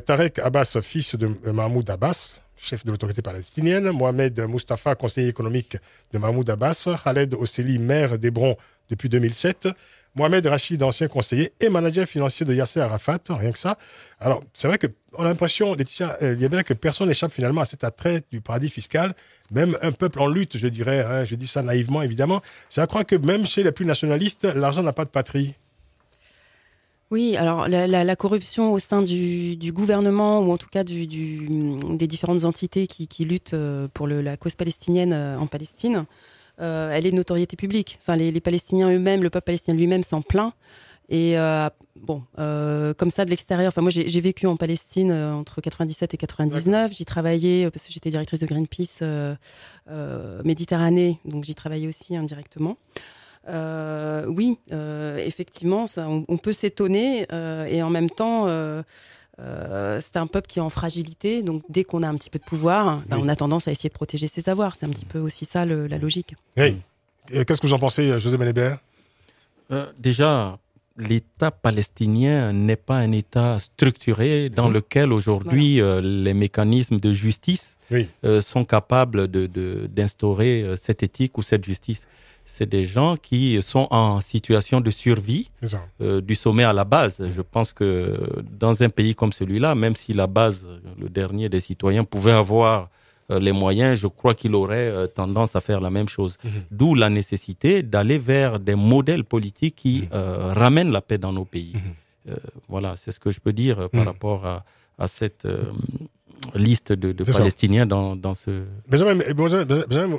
Tarek Abbas, fils de Mahmoud Abbas, chef de l'autorité palestinienne. Mohamed Mustafa, conseiller économique de Mahmoud Abbas. Khaled Osseli, maire d'Hébron depuis 2007. Mohamed Rachid, ancien conseiller et manager financier de Yasser Arafat, rien que ça. Alors, c'est vrai qu'on a l'impression, Laetitia, que personne n'échappe finalement à cet attrait du paradis fiscal, même un peuple en lutte, je dirais, hein, je dis ça naïvement, évidemment. C'est à croire que même chez les plus nationalistes, l'argent n'a pas de patrie. Oui, alors la corruption au sein du gouvernement, ou en tout cas des différentes entités qui luttent pour la cause palestinienne en Palestine, elle est de notoriété publique. Enfin, les Palestiniens eux-mêmes, le peuple palestinien lui-même s'en plaint. Et comme ça de l'extérieur, enfin moi j'ai vécu en Palestine entre 97 et 99. J'y travaillais parce que j'étais directrice de Greenpeace Méditerranée, donc j'y travaillais aussi indirectement. Oui, effectivement, ça, on peut s'étonner et en même temps, c'est un peuple qui est en fragilité. Donc, dès qu'on a un petit peu de pouvoir, on a tendance à essayer de protéger ses avoirs. C'est un petit peu aussi ça la logique. Hey. Qu'est-ce que vous en pensez, José Benébert? Déjà, l'État palestinien n'est pas un État structuré dans lequel aujourd'hui les mécanismes de justice sont capables d'instaurer cette éthique ou cette justice. C'est des gens qui sont en situation de survie du sommet à la base. Je pense que dans un pays comme celui-là, même si la base, le dernier des citoyens, pouvait avoir les moyens, je crois qu'il aurait tendance à faire la même chose. D'où la nécessité d'aller vers des modèles politiques qui ramènent la paix dans nos pays. Voilà, c'est ce que je peux dire par rapport à cette liste de Palestiniens dans ce... Benjamin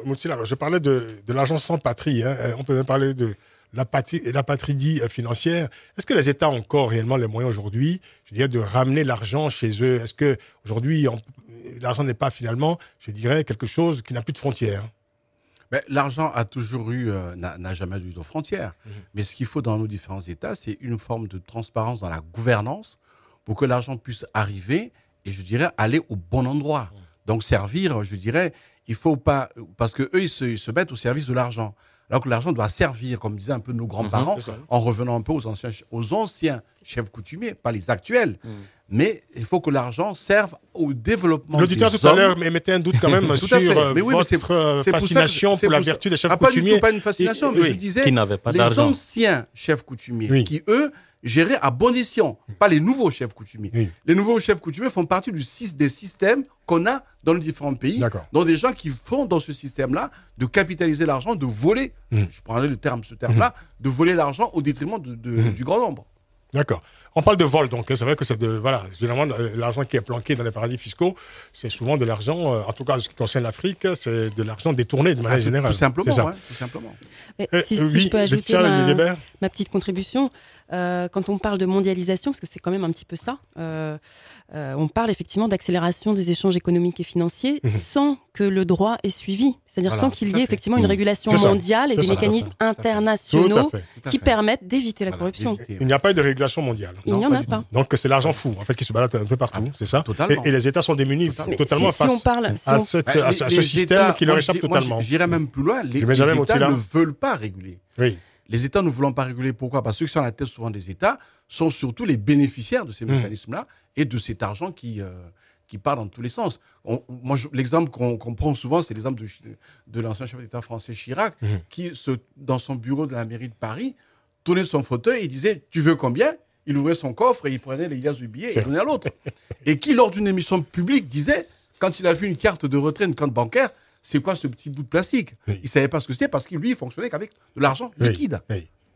Moutsila, je parlais de l'argent sans patrie. Hein. On peut même parler de la patrie dite financière. Est-ce que les États ont encore réellement les moyens aujourd'hui, je dirais, de ramener l'argent chez eux? Est-ce que aujourd'hui l'argent n'est pas finalement, je dirais, quelque chose qui n'a plus de frontières? Mais l'argent a toujours eu, n'a jamais eu de frontières. Mais ce qu'il faut dans nos différents États, c'est une forme de transparence dans la gouvernance pour que l'argent puisse arriver et, je dirais, aller au bon endroit. Donc, servir, je dirais, il faut pas... Parce que eux, ils se mettent au service de l'argent. Alors que l'argent doit servir, comme disaient un peu nos grands-parents, en revenant un peu aux anciens chefs coutumiers, pas les actuels. Mais il faut que l'argent serve au développement des hommes. L'auditeur tout à l'heure mettait un doute quand même sur votre fascination pour la vertu des chefs coutumiers. Pas une fascination, mais je disais les anciens chefs coutumiers qui, eux, géraient à bon escient, pas les nouveaux chefs coutumiers. Les nouveaux chefs coutumiers font partie des systèmes qu'on a dans les différents pays, donc des gens qui font dans ce système-là de capitaliser l'argent, de voler, je prendrai ce terme-là, de voler l'argent au détriment du grand nombre. D'accord. On parle de vol, donc c'est vrai que c'est généralement l'argent qui est planqué dans les paradis fiscaux, c'est souvent de l'argent, en tout cas en ce qui concerne l'Afrique, c'est de l'argent détourné de manière générale. Tout simplement, tout simplement. Si je peux ajouter ma petite contribution, quand on parle de mondialisation, parce que c'est quand même un petit peu ça, on parle effectivement d'accélération des échanges économiques et financiers sans que le droit ait suivi, c'est-à-dire sans qu'il y ait effectivement une régulation mondiale et des mécanismes internationaux qui permettent d'éviter la corruption. Il n'y a pas de régulation mondiale. Il n'y en a pas. Donc c'est l'argent fou en fait qui se balade un peu partout, c'est ça. Et les États sont démunis totalement face à ce système qui leur échappe totalement. J'irais même plus loin. Les États ne veulent pas réguler. Les États ne voulant pas réguler, pourquoi? Parce que ceux qui sont à la tête souvent des États sont surtout les bénéficiaires de ces mécanismes-là et de cet argent qui part dans tous les sens. L'exemple qu'on prend souvent, c'est l'exemple de l'ancien chef d'État français Chirac, qui, dans son bureau de la mairie de Paris, tournait son fauteuil et disait « Tu veux combien ?» Il ouvrait son coffre et il prenait les liasses du billet et donnait à l'autre. Et qui, lors d'une émission publique, disait, quand il a vu une carte de retrait, une carte bancaire, c'est quoi ce petit bout de plastique? Il ne savait pas ce que c'était parce que lui, il fonctionnait qu'avec de l'argent liquide.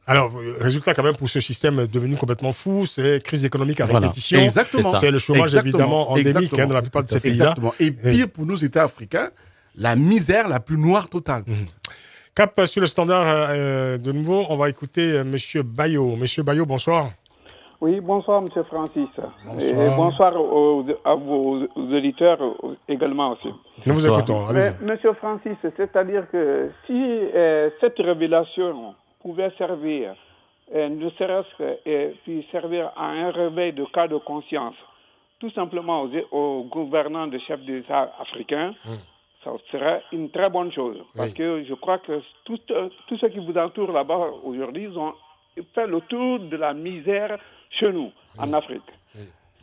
Alors, résultat quand même pour ce système devenu complètement fou, c'est crise économique à répétition. Exactement. C'est le chômage évidemment endémique dans la plupart de ces pays-là. Et pire pour nos États africains, la misère la plus noire totale. Cap sur le standard de nouveau, on va écouter Monsieur Bayo. Monsieur Bayo, bonsoir. Oui, bonsoir, Monsieur Francis. Bonsoir. Et bonsoir à vos auditeurs également aussi. Nous vous écoutons. Monsieur Francis, c'est-à-dire que si cette révélation pouvait servir, ne serait-ce que puis servir à un réveil de cas de conscience tout simplement aux gouvernants de chefs d'État africains, ça serait une très bonne chose. Parce que je crois que tous ceux qui vous entourent là-bas aujourd'hui, ils ont fait le tour de la misère chez nous, en Afrique.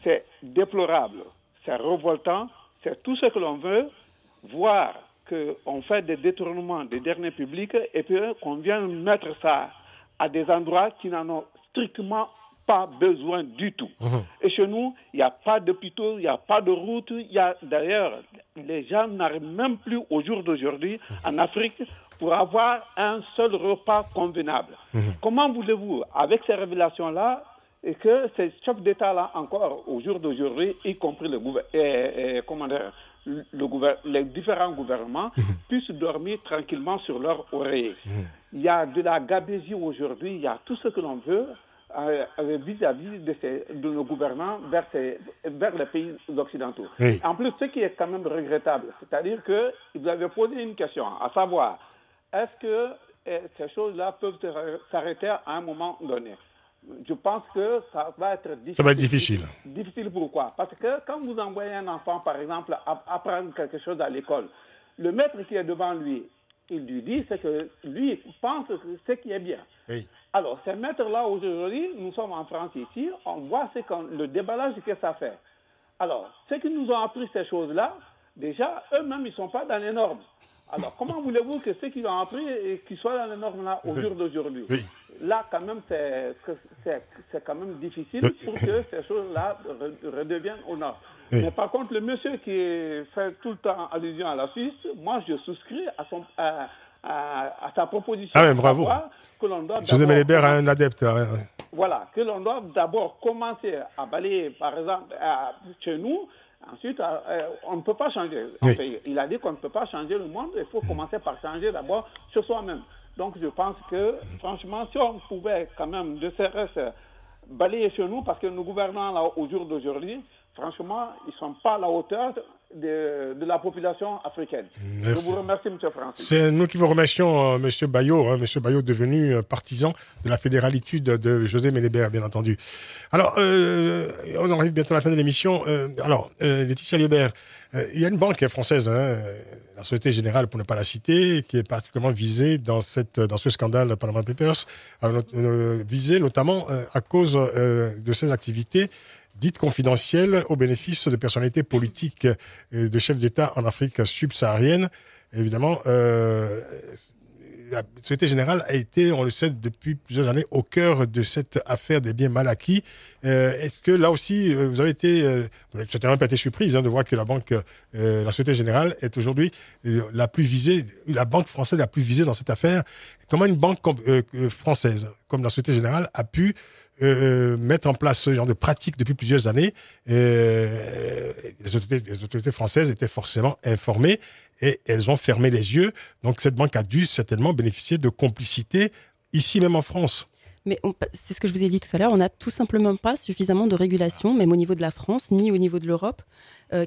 C'est déplorable, c'est révoltant, c'est tout ce que l'on veut, voir qu'on fait des détournements des derniers publics et puis qu'on vient mettre ça à des endroits qui n'en ont strictement pas besoin du tout. Et chez nous, il n'y a pas d'hôpitaux, il n'y a pas de routes. D'ailleurs, les gens n'arrivent même plus au jour d'aujourd'hui en Afrique pour avoir un seul repas convenable. Comment voulez-vous, avec ces révélations-là, et que ces chefs d'État-là, encore au jour d'aujourd'hui, y compris les différents gouvernements, puissent dormir tranquillement sur leur oreiller. Il y a de la gabegie aujourd'hui, il y a tout ce que l'on veut vis-à-vis de nos gouvernants vers les pays occidentaux. En plus, ce qui est quand même regrettable, c'est-à-dire qu'ils avaient posé une question, à savoir, est-ce que ces choses-là peuvent s'arrêter à un moment donné? Je pense que ça va être difficile. Ça va être difficile. Difficile pourquoi? Parce que quand vous envoyez un enfant, par exemple, apprendre quelque chose à l'école, le maître qui est devant lui, il lui dit ce que lui pense ce qui est bien. Alors, ces maîtres-là, aujourd'hui, nous sommes en France ici, on voit le déballage que ça fait. Alors, ceux qui nous ont appris ces choses-là, déjà, eux-mêmes, ils ne sont pas dans les normes. Alors, comment voulez-vous que ceux qui l'ont appris qu'ils soient dans les normes-là au jour d'aujourd'hui? Là, quand même, c'est quand même difficile pour que ces choses-là redeviennent au nord. Mais par contre, le monsieur qui fait tout le temps allusion à la Suisse, moi, je souscris à sa proposition. Ah, mais bravo. José Mélébert a un adepte. Voilà, que l'on doit d'abord commencer à balayer, par exemple, chez nous. Ensuite, on ne peut pas changer. Il a dit qu'on ne peut pas changer le monde. Il faut commencer par changer d'abord sur soi-même. Donc, je pense que, franchement, si on pouvait quand même de CRS balayer chez nous, parce que nos gouvernants, là, au jour d'aujourd'hui, franchement, ils ne sont pas à la hauteur de la population africaine. Merci. Je vous remercie, M. Francis. C'est nous qui vous remercions, M. Bayo. M. Bayo devenu partisan de la fédéralitude de José Mélébert, bien entendu. Alors, on arrive bientôt à la fin de l'émission. Laetitia Liébert, il y a une banque française, la Société Générale, pour ne pas la citer, qui est particulièrement visée dans ce scandale Panama Papers, visée notamment à cause de ses activités dites confidentielles au bénéfice de personnalités politiques et de chefs d'État en Afrique subsaharienne. Évidemment, la Société Générale a été, on le sait depuis plusieurs années, au cœur de cette affaire des biens mal acquis. Est-ce que là aussi, vous avez certainement pas été surprise de voir que la Société Générale est aujourd'hui la plus visée, la banque française la plus visée dans cette affaire. Comment une banque française comme la Société Générale a pu mettre en place ce genre de pratique depuis plusieurs années? Les autorités françaises étaient forcément informées et elles ont fermé les yeux. Donc cette banque a dû certainement bénéficier de complicité ici même en France. Mais c'est ce que je vous ai dit tout à l'heure, on n'a tout simplement pas suffisamment de régulation, même au niveau de la France, ni au niveau de l'Europe,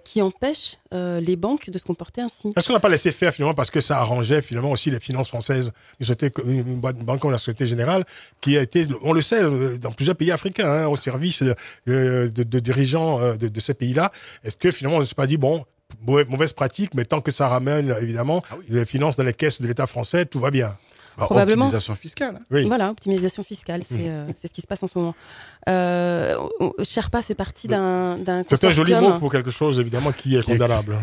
qui empêche les banques de se comporter ainsi. Est-ce qu'on n'a pas laissé faire finalement parce que ça arrangeait finalement aussi les finances françaises? Une banque comme la Société Générale qui a été, on le sait, dans plusieurs pays africains, au service de dirigeants de ces pays-là. Est-ce que finalement on ne s'est pas dit, bon, mauvaise pratique, mais tant que ça ramène évidemment les finances dans les caisses de l'État français, tout va bien? Probablement. Optimisation fiscale. Oui. Voilà, optimisation fiscale, c'est ce qui se passe en ce moment. Sherpa fait partie d'un consortium. C'est un joli mot pour quelque chose, évidemment, qui est condamnable.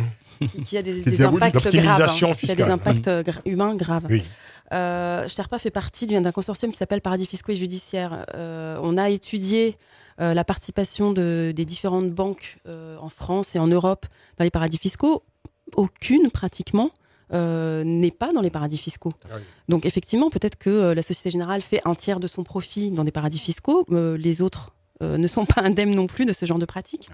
Qui a des impacts graves. L'optimisation fiscale. Qui a des impacts humains graves. Oui. Sherpa fait partie d'un consortium qui s'appelle Paradis fiscaux et judiciaires. On a étudié la participation des différentes banques en France et en Europe dans les paradis fiscaux. Aucune, pratiquement, n'est pas dans les paradis fiscaux. Donc effectivement, peut-être que la Société Générale fait un tiers de son profit dans des paradis fiscaux, les autres ne sont pas indemnes non plus de ce genre de pratique.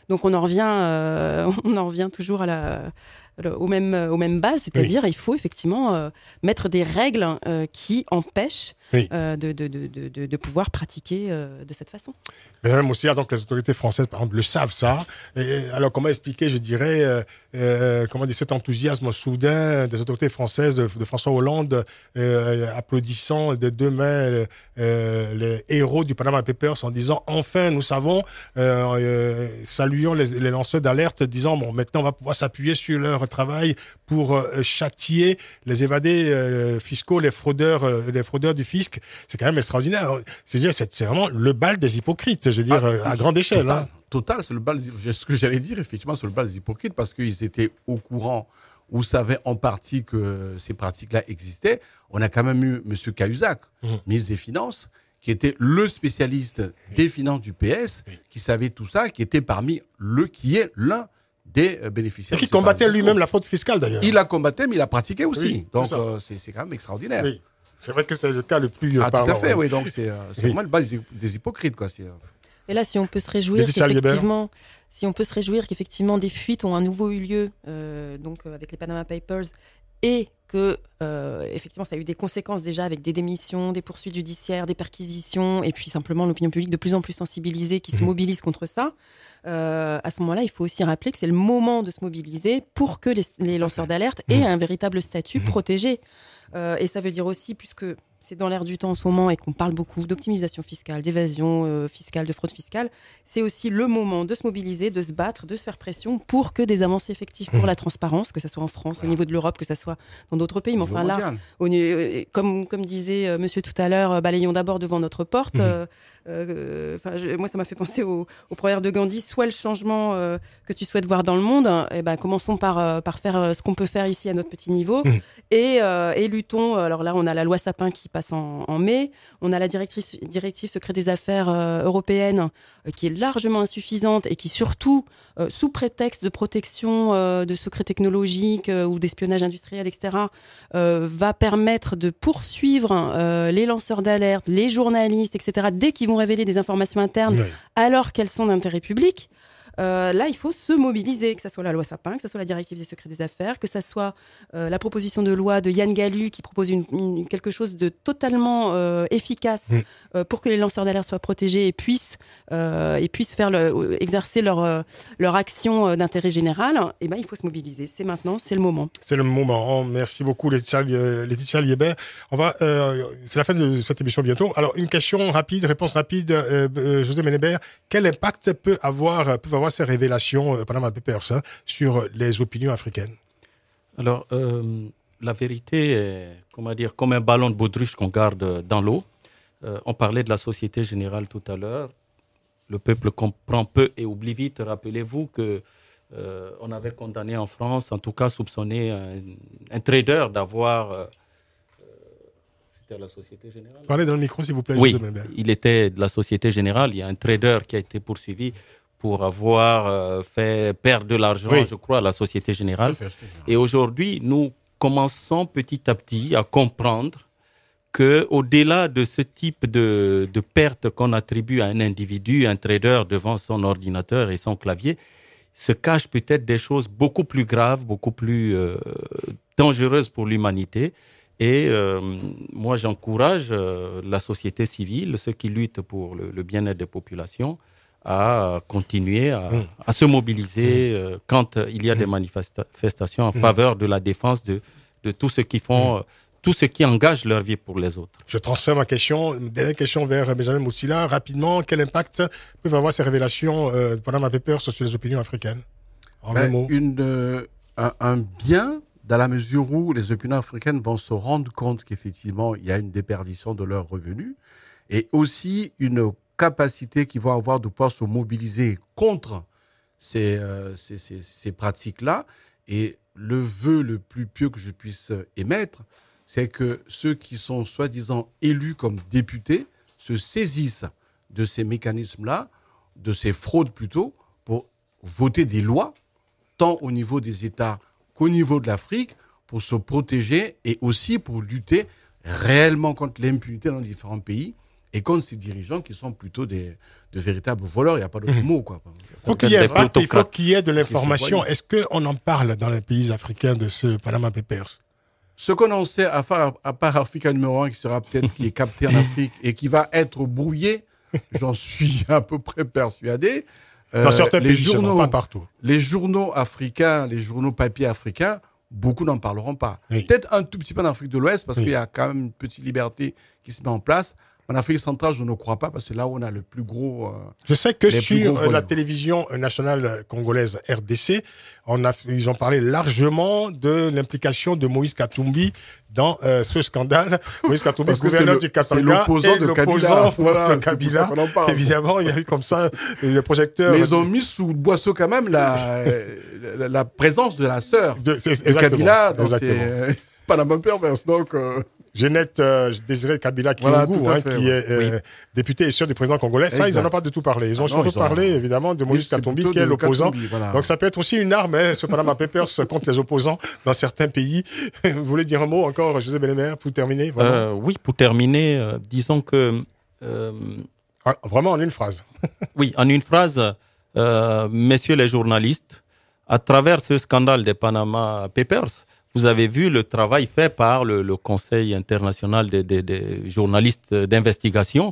Donc on en revient toujours aux mêmes bases, c'est-à-dire il faut effectivement mettre des règles qui empêchent oui. de pouvoir pratiquer de cette façon. Mais même aussi, donc les autorités françaises, par exemple, le savent ça. Et alors, comment expliquer, je dirais, comment dire, cet enthousiasme soudain des autorités françaises de François Hollande, applaudissant de deux mains les héros du Panama Papers en disant, enfin, nous savons, saluons les lanceurs d'alerte, disant, bon, maintenant, on va pouvoir s'appuyer sur leur travail pour châtier les évadés fiscaux, les fraudeurs du fisc. C'est quand même extraordinaire. C'est vraiment le bal des hypocrites, je veux dire, à grande échelle. Total, c'est le bal. Ce que j'allais dire, effectivement, c'est le bal des hypocrites parce qu'ils étaient au courant ou savaient en partie que ces pratiques-là existaient. On a quand même eu M. Cahuzac, ministre des Finances, qui était le spécialiste des finances du PS, qui savait tout ça, qui est l'un des bénéficiaires. Et qui combattait lui-même la fraude fiscale, d'ailleurs. Il la combattait, mais il la pratiquait aussi. Oui, donc, c'est quand même extraordinaire. Oui. C'est vrai que c'est le cas le plus parlant. Tout à fait, oui. Donc, c'est vraiment le bal des hypocrites, quoi. Et là, si on peut se réjouir qu'effectivement des fuites ont à nouveau eu lieu, avec les Panama Papers, et que effectivement ça a eu des conséquences déjà avec des démissions, des poursuites judiciaires, des perquisitions, et puis simplement l'opinion publique de plus en plus sensibilisée qui se mobilise contre ça. À ce moment-là, il faut aussi rappeler que c'est le moment de se mobiliser pour que les lanceurs d'alerte aient un véritable statut protégé. Et ça veut dire aussi, puisque c'est dans l'air du temps en ce moment et qu'on parle beaucoup d'optimisation fiscale, d'évasion fiscale, de fraude fiscale, c'est aussi le moment de se mobiliser, de se battre, de se faire pression pour que des avancées effectives pour la transparence, que ce soit en France, au niveau de l'Europe, que ce soit dans d'autres pays. Mais enfin là, comme disait monsieur tout à l'heure, balayons d'abord devant notre porte. Moi, ça m'a fait penser au proverbe de Gandhi, soit le changement que tu souhaites voir dans le monde, commençons par faire ce qu'on peut faire ici à notre petit niveau et luttons. Alors là, on a la loi Sapin qui passe en mai, on a la directive secret des affaires européenne qui est largement insuffisante et qui surtout, sous prétexte de protection de secrets technologiques ou d'espionnage industriel, etc., va permettre de poursuivre les lanceurs d'alerte, les journalistes, etc., dès qu'ils vont révéler des informations internes alors qu'elles sont d'intérêt public. Là, il faut se mobiliser, que ce soit la loi Sapin, que ce soit la directive des secrets des affaires, que ce soit la proposition de loi de Yann Gallu qui propose quelque chose de totalement efficace pour que les lanceurs d'alerte soient protégés et puissent exercer leur action d'intérêt général. Et il faut se mobiliser. C'est maintenant, c'est le moment. C'est le moment. Merci beaucoup, Laetitia Liébert. C'est la fin de cette émission bientôt. Alors, une question rapide, réponse rapide, José Ménébert. Quel impact peuvent avoir ces révélations Panama Papers sur les opinions africaines? Alors, la vérité est, comme un ballon de baudruche qu'on garde dans l'eau. On parlait de la Société Générale tout à l'heure. Le peuple comprend peu et oublie vite. Rappelez-vous que on avait condamné en France, en tout cas soupçonné un trader d'avoir... C'était la Société Générale. Parlez dans le micro, s'il vous plaît. Oui, il était de la Société Générale. Il y a un trader qui a été poursuivi pour avoir fait perdre de l'argent, je crois, à la Société Générale. Et aujourd'hui, nous commençons petit à petit à comprendre qu'au-delà de ce type de perte qu'on attribue à un individu, un trader devant son ordinateur et son clavier, se cachent peut-être des choses beaucoup plus graves, beaucoup plus dangereuses pour l'humanité. Et moi, j'encourage la société civile, ceux qui luttent pour le bien-être des populations, à continuer à se mobiliser quand il y a des manifestations en faveur de la défense de tous ceux qui font, tous ceux qui engagent leur vie pour les autres. Je transfère ma question, une dernière question vers Benjamin Moutsila. Rapidement, quel impact peuvent avoir ces révélations de Panama Papers sur les opinions africaines? En un mot. Un bien, dans la mesure où les opinions africaines vont se rendre compte qu'effectivement, il y a une déperdition de leurs revenus et aussi une capacité qu'ils vont avoir de pouvoir se mobiliser contre ces pratiques-là. Et le vœu le plus pieux que je puisse émettre, c'est que ceux qui sont soi-disant élus comme députés se saisissent de ces mécanismes-là, de ces fraudes plutôt, pour voter des lois, tant au niveau des États qu'au niveau de l'Afrique, pour se protéger et aussi pour lutter réellement contre l'impunité dans différents pays et contre ces dirigeants qui sont plutôt de véritables voleurs. Il n'y a pas d'autre mot, quoi. Il faut qu'il y ait de l'information. Est-ce qu'on en parle dans les pays africains de ce Panama Papers? Ce qu'on en sait, à part Africa numéro 1, qui est capté en Afrique et qui va être brouillé, j'en suis à peu près persuadé. Dans certains pays, pas partout. Les journaux africains, les journaux papier africains, beaucoup n'en parleront pas. Oui. Peut-être un tout petit peu en Afrique de l'Ouest, parce qu'il y a quand même une petite liberté qui se met en place. En Afrique centrale, je ne crois pas, parce que c'est là où on a le plus gros... je sais que sur la télévision nationale congolaise RDC, ils ont parlé largement de l'implication de Moïse Katumbi dans ce scandale. Moïse Katumbi, gouverneur du Katanga, l'opposant de Kabila. Évidemment, il y a eu comme ça le projecteur... Mais ils ont mis sous le boisseau quand même la présence de la sœur de Kabila. C'est pas la même perverse, donc... Jeannette Désiré Kabila Kilungu, qui est députée et sœur du président congolais. Ça, ils n'en ont pas du tout parlé. Ils ont surtout parlé, évidemment, de Moïse Katumbi, qui est l'opposant. Voilà. Donc, ça peut être aussi une arme, ce Panama Papers contre les opposants dans certains pays. Vous voulez dire un mot encore, José Bellemare, pour terminer oui, pour terminer, disons que... vraiment en une phrase. Oui, en une phrase, messieurs les journalistes, à travers ce scandale des Panama Papers, vous avez vu le travail fait par le Conseil international des journalistes d'investigation.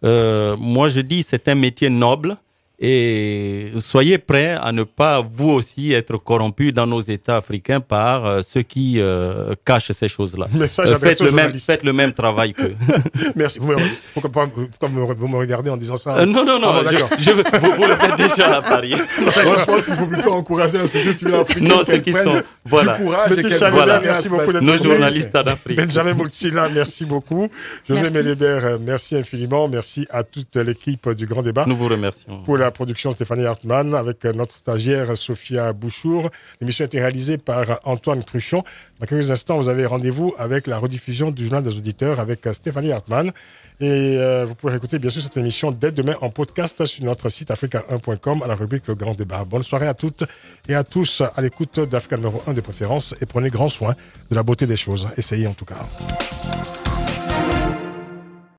Moi, je dis c'est un métier noble et soyez prêts à ne pas, vous aussi, être corrompus dans nos États africains par ceux qui cachent ces choses-là. Faites le même travail qu'eux. Merci. Vous me regardez en disant ça? Non. Vous le faites déjà à Paris. Moi, je pense qu'il faut plutôt encourager la société civile africaine. Non, ceux qui sont... Voilà. Du courage merci beaucoup d'être nos journalistes en Afrique. Benjamin Moutsila, merci beaucoup. José Bellemare, merci infiniment. Merci à toute l'équipe du Grand Débat. Nous vous remercions. Pour la production Stéphanie Hartmann, avec notre stagiaire Sophia Bouchour. L'émission a été réalisée par Antoine Cruchon. Dans quelques instants, vous avez rendez-vous avec la rediffusion du Journal des auditeurs avec Stéphanie Hartmann. Et vous pourrez écouter bien sûr cette émission dès demain en podcast sur notre site africa1.com à la rubrique Le Grand Débat. Bonne soirée à toutes et à tous à l'écoute d'Africa numéro 1 de préférence et prenez grand soin de la beauté des choses. Essayez en tout cas.